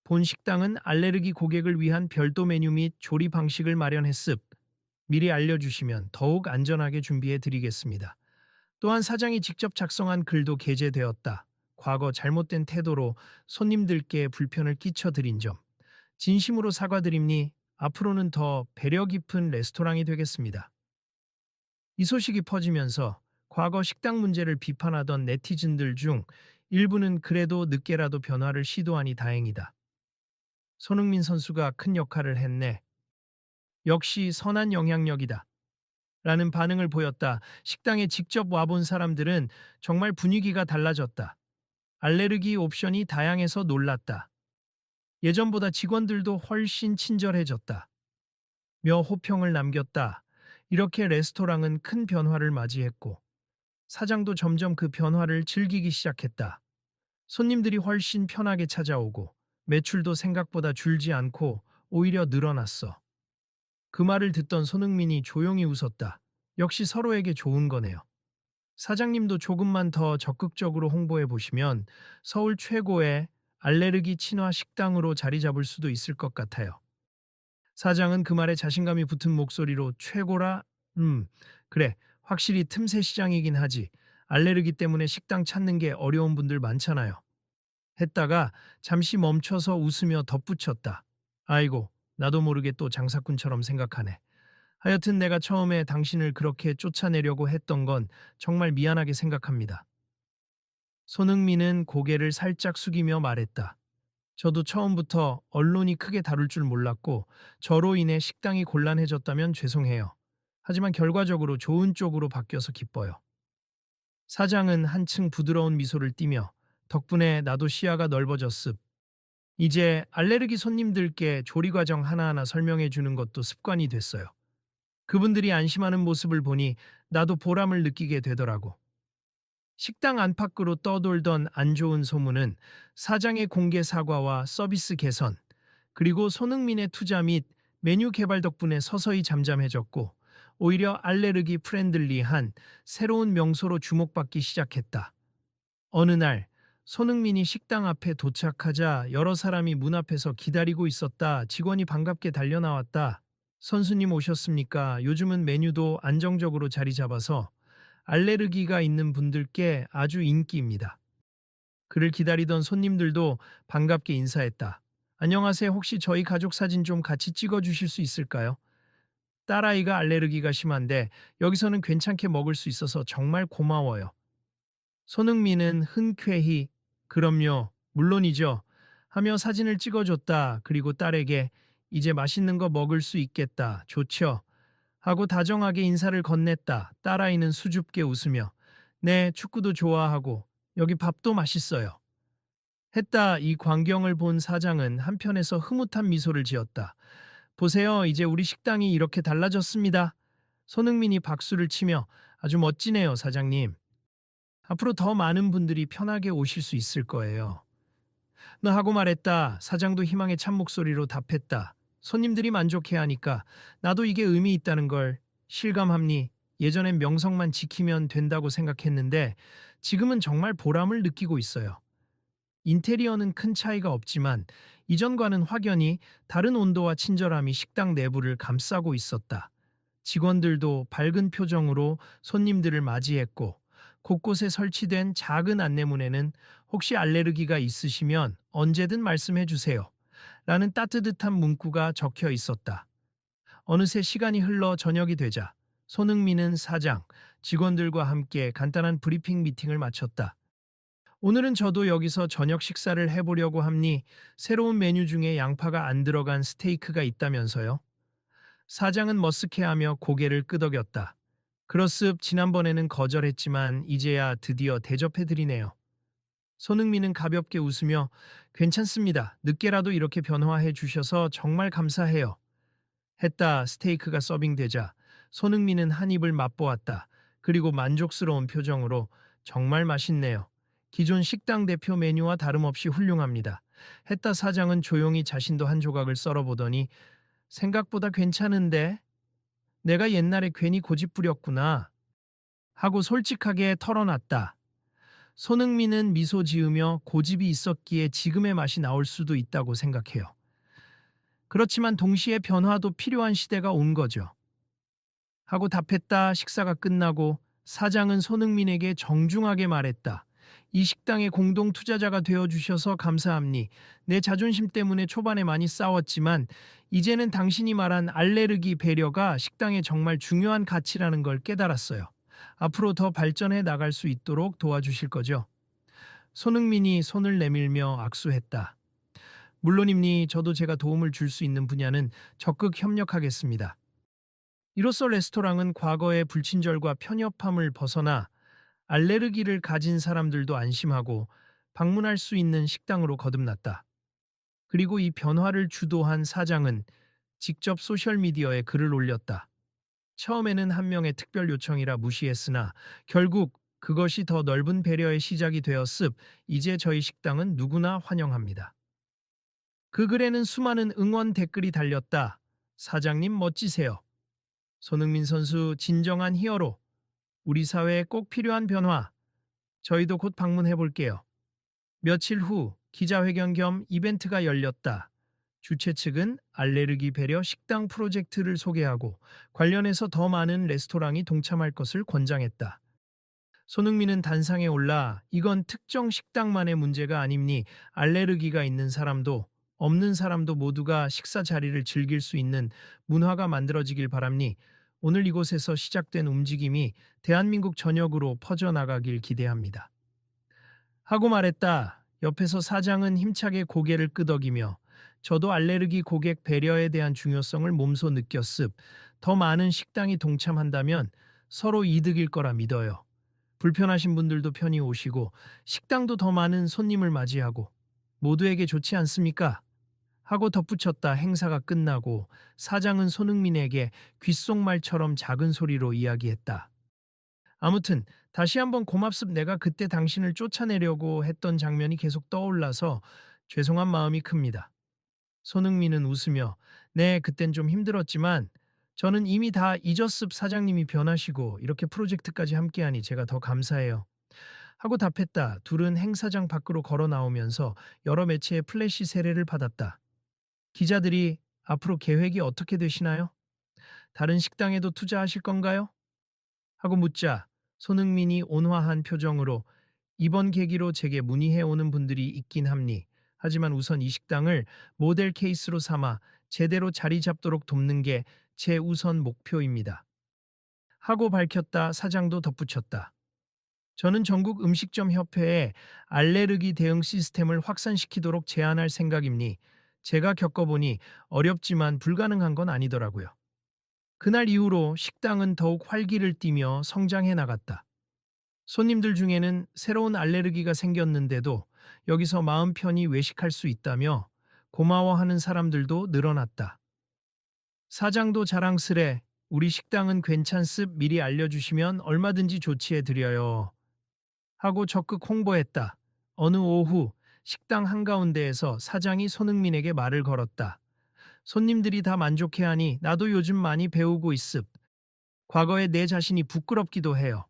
본 식당은 알레르기 고객을 위한 별도 메뉴 및 조리 방식을 마련했습. 미리 알려주시면 더욱 안전하게 준비해 드리겠습니다. 또한 사장이 직접 작성한 글도 게재되었다. 과거 잘못된 태도로 손님들께 불편을 끼쳐 드린 점, 진심으로 사과드립니 앞으로는 더 배려 깊은 레스토랑이 되겠습니다. 이 소식이 퍼지면서 과거 식당 문제를 비판하던 네티즌들 중 일부는 그래도 늦게라도 변화를 시도하니 다행이다. 손흥민 선수가 큰 역할을 했네. 역시 선한 영향력이다. 라는 반응을 보였다. 식당에 직접 와본 사람들은 정말 분위기가 달라졌다. 알레르기 옵션이 다양해서 놀랐다. 예전보다 직원들도 훨씬 친절해졌다. 며 호평을 남겼다. 이렇게 레스토랑은 큰 변화를 맞이했고 사장도 점점 그 변화를 즐기기 시작했다. 손님들이 훨씬 편하게 찾아오고 매출도 생각보다 줄지 않고 오히려 늘어났어. 그 말을 듣던 손흥민이 조용히 웃었다. 역시 서로에게 좋은 거네요. 사장님도 조금만 더 적극적으로 홍보해 보시면 서울 최고의 알레르기 친화 식당으로 자리 잡을 수도 있을 것 같아요. 사장은 그 말에 자신감이 붙은 목소리로 최고라? 그래. 확실히 틈새 시장이긴 하지. 알레르기 때문에 식당 찾는 게 어려운 분들 많잖아요. 했다가 잠시 멈춰서 웃으며 덧붙였다. 아이고, 나도 모르게 또 장사꾼처럼 생각하네. 하여튼 내가 처음에 당신을 그렇게 쫓아내려고 했던 건 정말 미안하게 생각합니다. 손흥민은 고개를 살짝 숙이며 말했다. 저도 처음부터 언론이 크게 다룰 줄 몰랐고 저로 인해 식당이 곤란해졌다면 죄송해요. 하지만 결과적으로 좋은 쪽으로 바뀌어서 기뻐요. 사장은 한층 부드러운 미소를 띠며 덕분에 나도 시야가 넓어졌습. 이제 알레르기 손님들께 조리 과정 하나하나 설명해 주는 것도 습관이 됐어요. 그분들이 안심하는 모습을 보니 나도 보람을 느끼게 되더라고. 식당 안팎으로 떠돌던 안 좋은 소문은 사장의 공개 사과와 서비스 개선, 그리고 손흥민의 투자 및 메뉴 개발 덕분에 서서히 잠잠해졌고, 오히려 알레르기 프렌들리한 새로운 명소로 주목받기 시작했다. 어느 날, 손흥민이 식당 앞에 도착하자 여러 사람이 문 앞에서 기다리고 있었다. 직원이 반갑게 달려나왔다. 선수님 오셨습니까? 요즘은 메뉴도 안정적으로 자리 잡아서 알레르기가 있는 분들께 아주 인기입니다. 그를 기다리던 손님들도 반갑게 인사했다. 안녕하세요. 혹시 저희 가족 사진 좀 같이 찍어 주실 수 있을까요? 딸아이가 알레르기가 심한데 여기서는 괜찮게 먹을 수 있어서 정말 고마워요. 손흥민은 흔쾌히 그럼요, 물론이죠. 하며 사진을 찍어줬다. 그리고 딸에게 이제 맛있는 거 먹을 수 있겠다. 좋죠. 하고 다정하게 인사를 건넸다. 딸아이는 수줍게 웃으며 네, 축구도 좋아하고 여기 밥도 맛있어요. 했다. 이 광경을 본 사장은 한편에서 흐뭇한 미소를 지었다. 보세요. 이제 우리 식당이 이렇게 달라졌습니다. 손흥민이 박수를 치며 아주 멋지네요, 사장님. 앞으로 더 많은 분들이 편하게 오실 수 있을 거예요. 너 하고 말했다. 사장도 희망의 찬 목소리로 답했다. 손님들이 만족해하니까 나도 이게 의미 있다는 걸 실감합니. 예전엔 명성만 지키면 된다고 생각했는데 지금은 정말 보람을 느끼고 있어요. 인테리어는 큰 차이가 없지만 이전과는 확연히 다른 온도와 친절함이 식당 내부를 감싸고 있었다. 직원들도 밝은 표정으로 손님들을 맞이했고 곳곳에 설치된 작은 안내문에는 혹시 알레르기가 있으시면 언제든 말씀해 주세요. 라는 따뜻한 문구가 적혀 있었다. 어느새 시간이 흘러 저녁이 되자 손흥민은 사장, 직원들과 함께 간단한 브리핑 미팅을 마쳤다. 오늘은 저도 여기서 저녁 식사를 해보려고 합니. 새로운 메뉴 중에 양파가 안 들어간 스테이크가 있다면서요? 사장은 머쓱해하며 고개를 끄덕였다. 그렇습. 지난번에는 거절했지만 이제야 드디어 대접해드리네요. 손흥민은 가볍게 웃으며 괜찮습니다. 늦게라도 이렇게 변화해 주셔서 정말 감사해요. 했다. 스테이크가 서빙되자 손흥민은 한 입을 맛보았다. 그리고 만족스러운 표정으로 정말 맛있네요. 기존 식당 대표 메뉴와 다름없이 훌륭합니다. 했다. 사장은 조용히 자신도 한 조각을 썰어보더니 생각보다 괜찮은데 내가 옛날에 괜히 고집 부렸구나 하고 솔직하게 털어놨다. 손흥민은 미소 지으며 고집이 있었기에 지금의 맛이 나올 수도 있다고 생각해요. 그렇지만 동시에 변화도 필요한 시대가 온 거죠. 하고 답했다. 식사가 끝나고 사장은 손흥민에게 정중하게 말했다. 이 식당의 공동 투자자가 되어 주셔서 감사합니. 내 자존심 때문에 초반에 많이 싸웠지만 이제는 당신이 말한 알레르기 배려가 식당의 정말 중요한 가치라는 걸 깨달았어요. 앞으로 더 발전해 나갈 수 있도록 도와주실 거죠? 손흥민이 손을 내밀며 악수했다. 물론입니. 저도 제가 도움을 줄 수 있는 분야는 적극 협력하겠습니다. 이로써 레스토랑은 과거의 불친절과 편협함을 벗어나 알레르기를 가진 사람들도 안심하고 방문할 수 있는 식당으로 거듭났다. 그리고 이 변화를 주도한 사장은 직접 소셜미디어에 글을 올렸다. 처음에는 한 명의 특별 요청이라 무시했으나 결국 그것이 더 넓은 배려의 시작이 되었습. 이제 저희 식당은 누구나 환영합니다. 그 글에는 수많은 응원 댓글이 달렸다. 사장님 멋지세요. 손흥민 선수 진정한 히어로. 우리 사회에 꼭 필요한 변화. 저희도 곧 방문해 볼게요. 며칠 후 기자회견 겸 이벤트가 열렸다. 주최 측은 알레르기 배려 식당 프로젝트를 소개하고 관련해서 더 많은 레스토랑이 동참할 것을 권장했다. 손흥민은 단상에 올라 이건 특정 식당만의 문제가 아닙니. 알레르기가 있는 사람도 없는 사람도 모두가 식사 자리를 즐길 수 있는 문화가 만들어지길 바랍니. 오늘 이곳에서 시작된 움직임이 대한민국 전역으로 퍼져나가길 기대합니다. 하고 말했다. 옆에서 사장은 힘차게 고개를 끄덕이며 저도 알레르기 고객 배려에 대한 중요성을 몸소 느꼈습. 더 많은 식당이 동참한다면 서로 이득일 거라 믿어요. 불편하신 분들도 편히 오시고 식당도 더 많은 손님을 맞이하고 모두에게 좋지 않습니까? 하고 덧붙였다. 행사가 끝나고 사장은 손흥민에게 귓속말처럼 작은 소리로 이야기했다. 아무튼 다시 한번 고맙습. 내가 그때 당신을 쫓아내려고 했던 장면이 계속 떠올라서 죄송한 마음이 큽니다. 손흥민은 웃으며 네, 그땐 좀 힘들었지만 저는 이미 다 잊었습. 사장님이 변하시고 이렇게 프로젝트까지 함께하니 제가 더 감사해요. 하고 답했다. 둘은 행사장 밖으로 걸어 나오면서 여러 매체의 플래시 세례를 받았다. 기자들이 앞으로 계획이 어떻게 되시나요? 다른 식당에도 투자하실 건가요? 하고 묻자 손흥민이 온화한 표정으로 이번 계기로 제게 문의해 오는 분들이 있긴 합니. 하지만 우선 이 식당을 모델 케이스로 삼아 제대로 자리 잡도록 돕는 게 제 우선 목표입니다. 하고 밝혔다. 사장도 덧붙였다. 저는 전국 음식점 협회에 알레르기 대응 시스템을 확산시키도록 제안할 생각입니. 제가 겪어보니 어렵지만 불가능한 건 아니더라고요. 그날 이후로 식당은 더욱 활기를 띠며 성장해 나갔다. 손님들 중에는 새로운 알레르기가 생겼는데도 여기서 마음 편히 외식할 수 있다며 고마워하는 사람들도 늘어났다. 사장도 자랑스레 우리 식당은 괜찮습. 미리 알려주시면 얼마든지 조치해 드려요. 하고 적극 홍보했다. 어느 오후 식당 한가운데에서 사장이 손흥민에게 말을 걸었다. 손님들이 다 만족해하니 나도 요즘 많이 배우고 있습. 과거에 내 자신이 부끄럽기도 해요.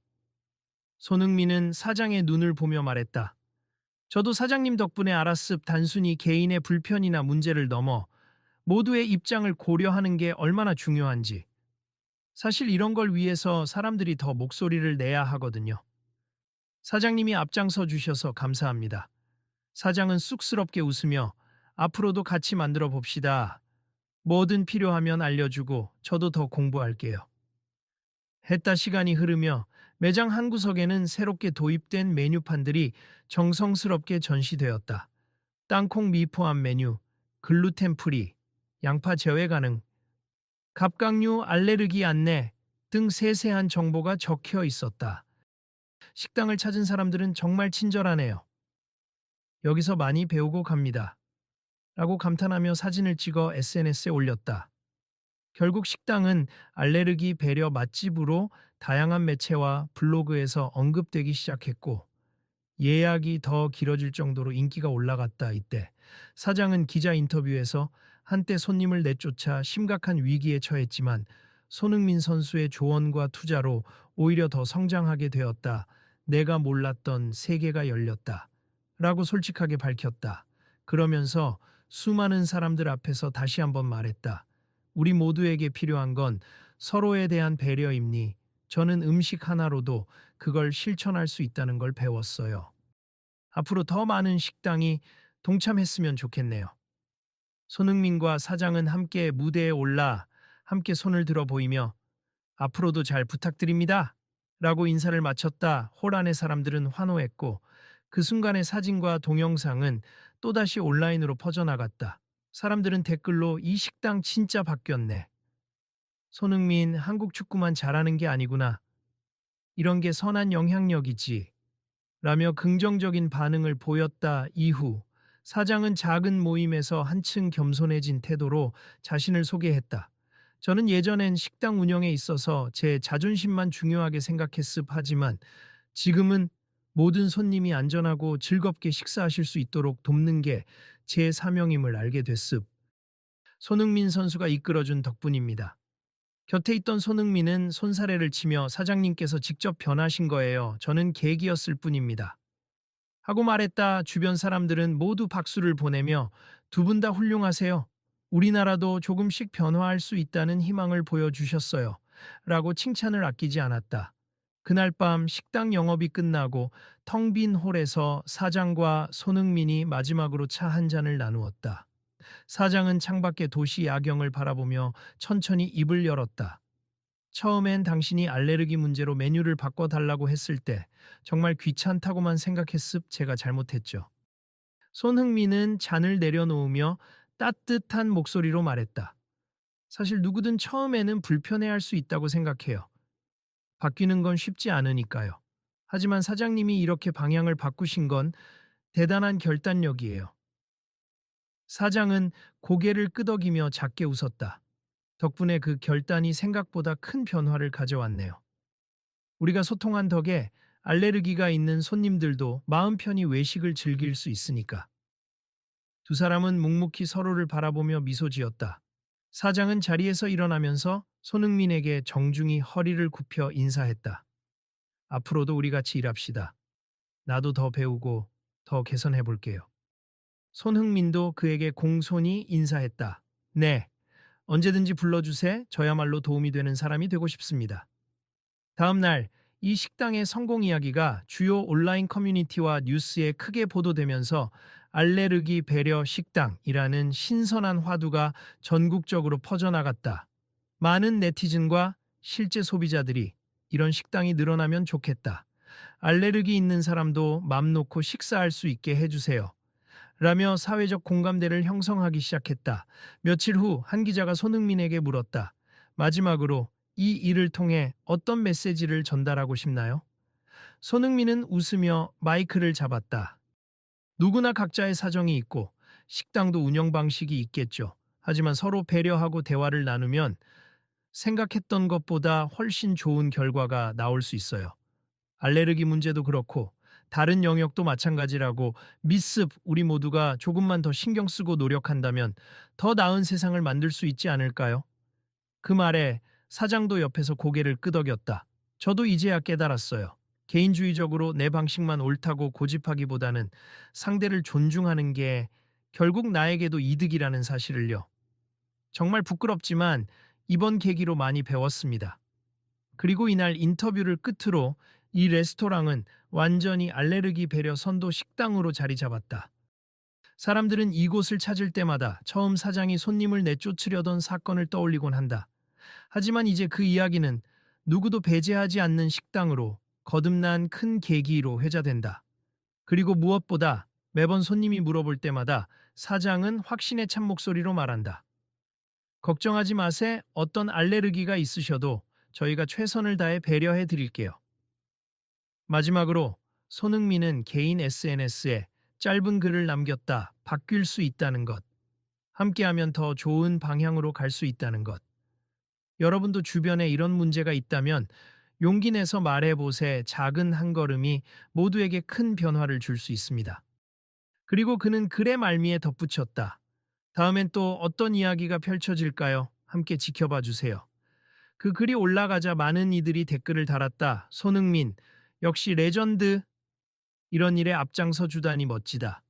손흥민은 사장의 눈을 보며 말했다. 저도 사장님 덕분에 알았습. 단순히 개인의 불편이나 문제를 넘어 모두의 입장을 고려하는 게 얼마나 중요한지. 사실 이런 걸 위해서 사람들이 더 목소리를 내야 하거든요. 사장님이 앞장서 주셔서 감사합니다. 사장은 쑥스럽게 웃으며 앞으로도 같이 만들어 봅시다. 뭐든 필요하면 알려주고 저도 더 공부할게요. 했다. 시간이 흐르며 매장 한 구석에는 새롭게 도입된 메뉴판들이 정성스럽게 전시되었다. 땅콩 미포함 메뉴, 글루텐 프리, 양파 제외 가능, 갑각류 알레르기 안내 등 세세한 정보가 적혀 있었다. 식당을 찾은 사람들은 정말 친절하네요. 여기서 많이 배우고 갑니다. 라고 감탄하며 사진을 찍어 SNS에 올렸다. 결국 식당은 알레르기 배려 맛집으로 다양한 매체와 블로그에서 언급되기 시작했고 예약이 더 길어질 정도로 인기가 올라갔다. 이때 사장은 기자 인터뷰에서 한때 손님을 내쫓아 심각한 위기에 처했지만 손흥민 선수의 조언과 투자로 오히려 더 성장하게 되었다. 내가 몰랐던 세계가 열렸다. 라고 솔직하게 밝혔다. 그러면서 수많은 사람들 앞에서 다시 한번 말했다. 우리 모두에게 필요한 건 서로에 대한 배려임니. 저는 음식 하나로도 그걸 실천할 수 있다는 걸 배웠어요. 앞으로 더 많은 식당이 동참했으면 좋겠네요. 손흥민과 사장은 함께 무대에 올라 함께 손을 들어 보이며 앞으로도 잘 부탁드립니다. 라고 인사를 마쳤다. 홀 안의 사람들은 환호했고 그 순간의 사진과 동영상은 또다시 온라인으로 퍼져나갔다. 사람들은 댓글로 이 식당 진짜 바뀌었네. 손흥민 한국 축구만 잘하는 게 아니구나. 이런 게 선한 영향력이지. 라며 긍정적인 반응을 보였다. 이후 사장은 작은 모임에서 한층 겸손해진 태도로 자신을 소개했다. 저는 예전엔 식당 운영에 있어서 제 자존심만 중요하게 생각했습 하지만 지금은 모든 손님이 안전하고 즐겁게 식사하실 수 있도록 돕는 게 제 사명임을 알게 됐습. 손흥민 선수가 이끌어준 덕분입니다. 곁에 있던 손흥민은 손사래를 치며 사장님께서 직접 변하신 거예요. 저는 계기였을 뿐입니다. 하고 말했다. 주변 사람들은 모두 박수를 보내며 두 분 다 훌륭하세요. 우리나라도 조금씩 변화할 수 있다는 희망을 보여주셨어요. 라고 칭찬을 아끼지 않았다. 그날 밤 식당 영업이 끝나고 텅 빈 홀에서 사장과 손흥민이 마지막으로 차 한 잔을 나누었다. 사장은 창밖의 도시 야경을 바라보며 천천히 입을 열었다. 처음엔 당신이 알레르기 문제로 메뉴를 바꿔달라고 했을 때 정말 귀찮다고만 생각했습. 제가 잘못했죠. 손흥민은 잔을 내려놓으며 따뜻한 목소리로 말했다. 사실 누구든 처음에는 불편해할 수 있다고 생각해요. 바뀌는 건 쉽지 않으니까요. 하지만 사장님이 이렇게 방향을 바꾸신 건 대단한 결단력이에요. 사장은 고개를 끄덕이며 작게 웃었다. 덕분에 그 결단이 생각보다 큰 변화를 가져왔네요. 우리가 소통한 덕에 알레르기가 있는 손님들도 마음 편히 외식을 즐길 수 있으니까. 두 사람은 묵묵히 서로를 바라보며 미소 지었다. 사장은 자리에서 일어나면서 손흥민에게 정중히 허리를 굽혀 인사했다. 앞으로도 우리 같이 일합시다. 나도 더 배우고 더 개선해 볼게요. 손흥민도 그에게 공손히 인사했다. 네, 언제든지 불러주세. 저야말로 도움이 되는 사람이 되고 싶습니다. 다음 날, 이 식당의 성공 이야기가 주요 온라인 커뮤니티와 뉴스에 크게 보도되면서 알레르기 배려 식당이라는 신선한 화두가 전국적으로 퍼져나갔다. 많은 네티즌과 실제 소비자들이 이런 식당이 늘어나면 좋겠다. 알레르기 있는 사람도 맘 놓고 식사할 수 있게 해주세요. 라며 사회적 공감대를 형성하기 시작했다. 며칠 후 한 기자가 손흥민에게 물었다. 마지막으로 이 일을 통해 어떤 메시지를 전달하고 싶나요? 손흥민은 웃으며 마이크를 잡았다. 누구나 각자의 사정이 있고 식당도 운영 방식이 있겠죠. 하지만 서로 배려하고 대화를 나누면 생각했던 것보다 훨씬 좋은 결과가 나올 수 있어요. 알레르기 문제도 그렇고 다른 영역도 마찬가지라고 미습 우리 모두가 조금만 더 신경 쓰고 노력한다면 더 나은 세상을 만들 수 있지 않을까요? 그 말에 사장도 옆에서 고개를 끄덕였다. 저도 이제야 깨달았어요. 개인주의적으로 내 방식만 옳다고 고집하기보다는 상대를 존중하는 게 결국 나에게도 이득이라는 사실을요. 정말 부끄럽지만 이번 계기로 많이 배웠습니다. 그리고 이날 인터뷰를 끝으로 이 레스토랑은 완전히 알레르기 배려 선도 식당으로 자리 잡았다. 사람들은 이곳을 찾을 때마다 처음 사장이 손님을 내쫓으려던 사건을 떠올리곤 한다. 하지만 이제 그 이야기는 누구도 배제하지 않는 식당으로 거듭난 큰 계기로 회자된다. 그리고 무엇보다 매번 손님이 물어볼 때마다 사장은 확신에 찬 목소리로 말한다. 걱정하지 마세. 어떤 알레르기가 있으셔도 저희가 최선을 다해 배려해 드릴게요. 마지막으로 손흥민은 개인 SNS에 짧은 글을 남겼다. 바뀔 수 있다는 것. 함께하면 더 좋은 방향으로 갈 수 있다는 것. 여러분도 주변에 이런 문제가 있다면 용기 내서 말해보세. 작은 한 걸음이 모두에게 큰 변화를 줄 수 있습니다. 그리고 그는 글의 말미에 덧붙였다. 다음엔 또 어떤 이야기가 펼쳐질까요? 함께 지켜봐 주세요. 그 글이 올라가자 많은 이들이 댓글을 달았다. 손흥민, 역시 레전드. 이런 일에 앞장서 주다니 멋지다.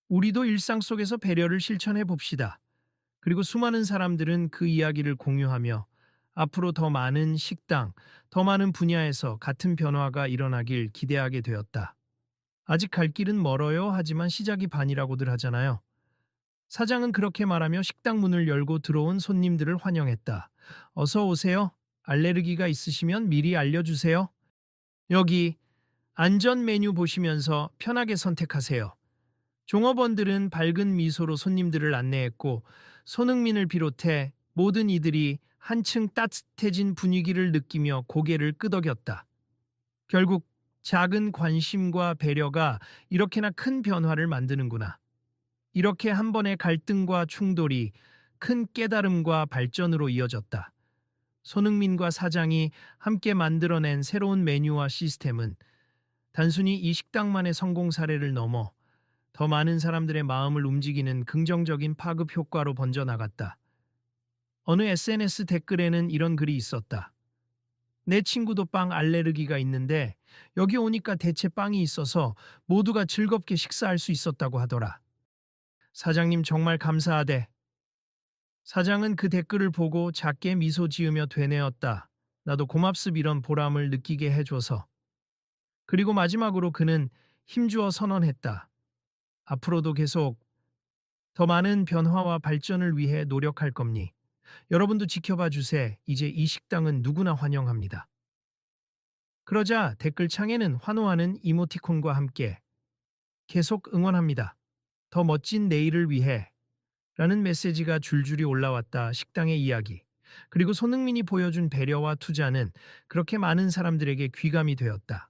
우리도 일상 속에서 배려를 실천해 봅시다. 그리고 수많은 사람들은 그 이야기를 공유하며 앞으로 더 많은 식당, 더 많은 분야에서 같은 변화가 일어나길 기대하게 되었다. 아직 갈 길은 멀어요. 하지만 시작이 반이라고들 하잖아요. 사장은 그렇게 말하며 식당 문을 열고 들어온 손님들을 환영했다. 어서 오세요. 알레르기가 있으시면 미리 알려주세요. 여기 안전 메뉴 보시면서 편하게 선택하세요. 종업원들은 밝은 미소로 손님들을 안내했고 손흥민을 비롯해 모든 이들이 한층 따뜻해진 분위기를 느끼며 고개를 끄덕였다. 결국 작은 관심과 배려가 이렇게나 큰 변화를 만드는구나. 이렇게 한 번의 갈등과 충돌이 큰 깨달음과 발전으로 이어졌다. 손흥민과 사장이 함께 만들어낸 새로운 메뉴와 시스템은 단순히 이 식당만의 성공 사례를 넘어 더 많은 사람들의 마음을 움직이는 긍정적인 파급 효과로 번져나갔다. 어느 SNS 댓글에는 이런 글이 있었다. 내 친구도 빵 알레르기가 있는데 여기 오니까 대체 빵이 있어서 모두가 즐겁게 식사할 수 있었다고 하더라. 사장님 정말 감사하대. 사장은 그 댓글을 보고 작게 미소 지으며 되뇌었다. 나도 고맙습 이런 보람을 느끼게 해줘서. 그리고 마지막으로 그는 힘주어 선언했다. 앞으로도 계속 더 많은 변화와 발전을 위해 노력할 겁니. 여러분도 지켜봐 주세. 이제 이 식당은 누구나 환영합니다. 그러자 댓글창에는 환호하는 이모티콘과 함께 계속 응원합니다. 더 멋진 내일을 위해 라는 메시지가 줄줄이 올라왔다. 식당의 이야기. 그리고 손흥민이 보여준 배려와 투자는 그렇게 많은 사람들에게 귀감이 되었다.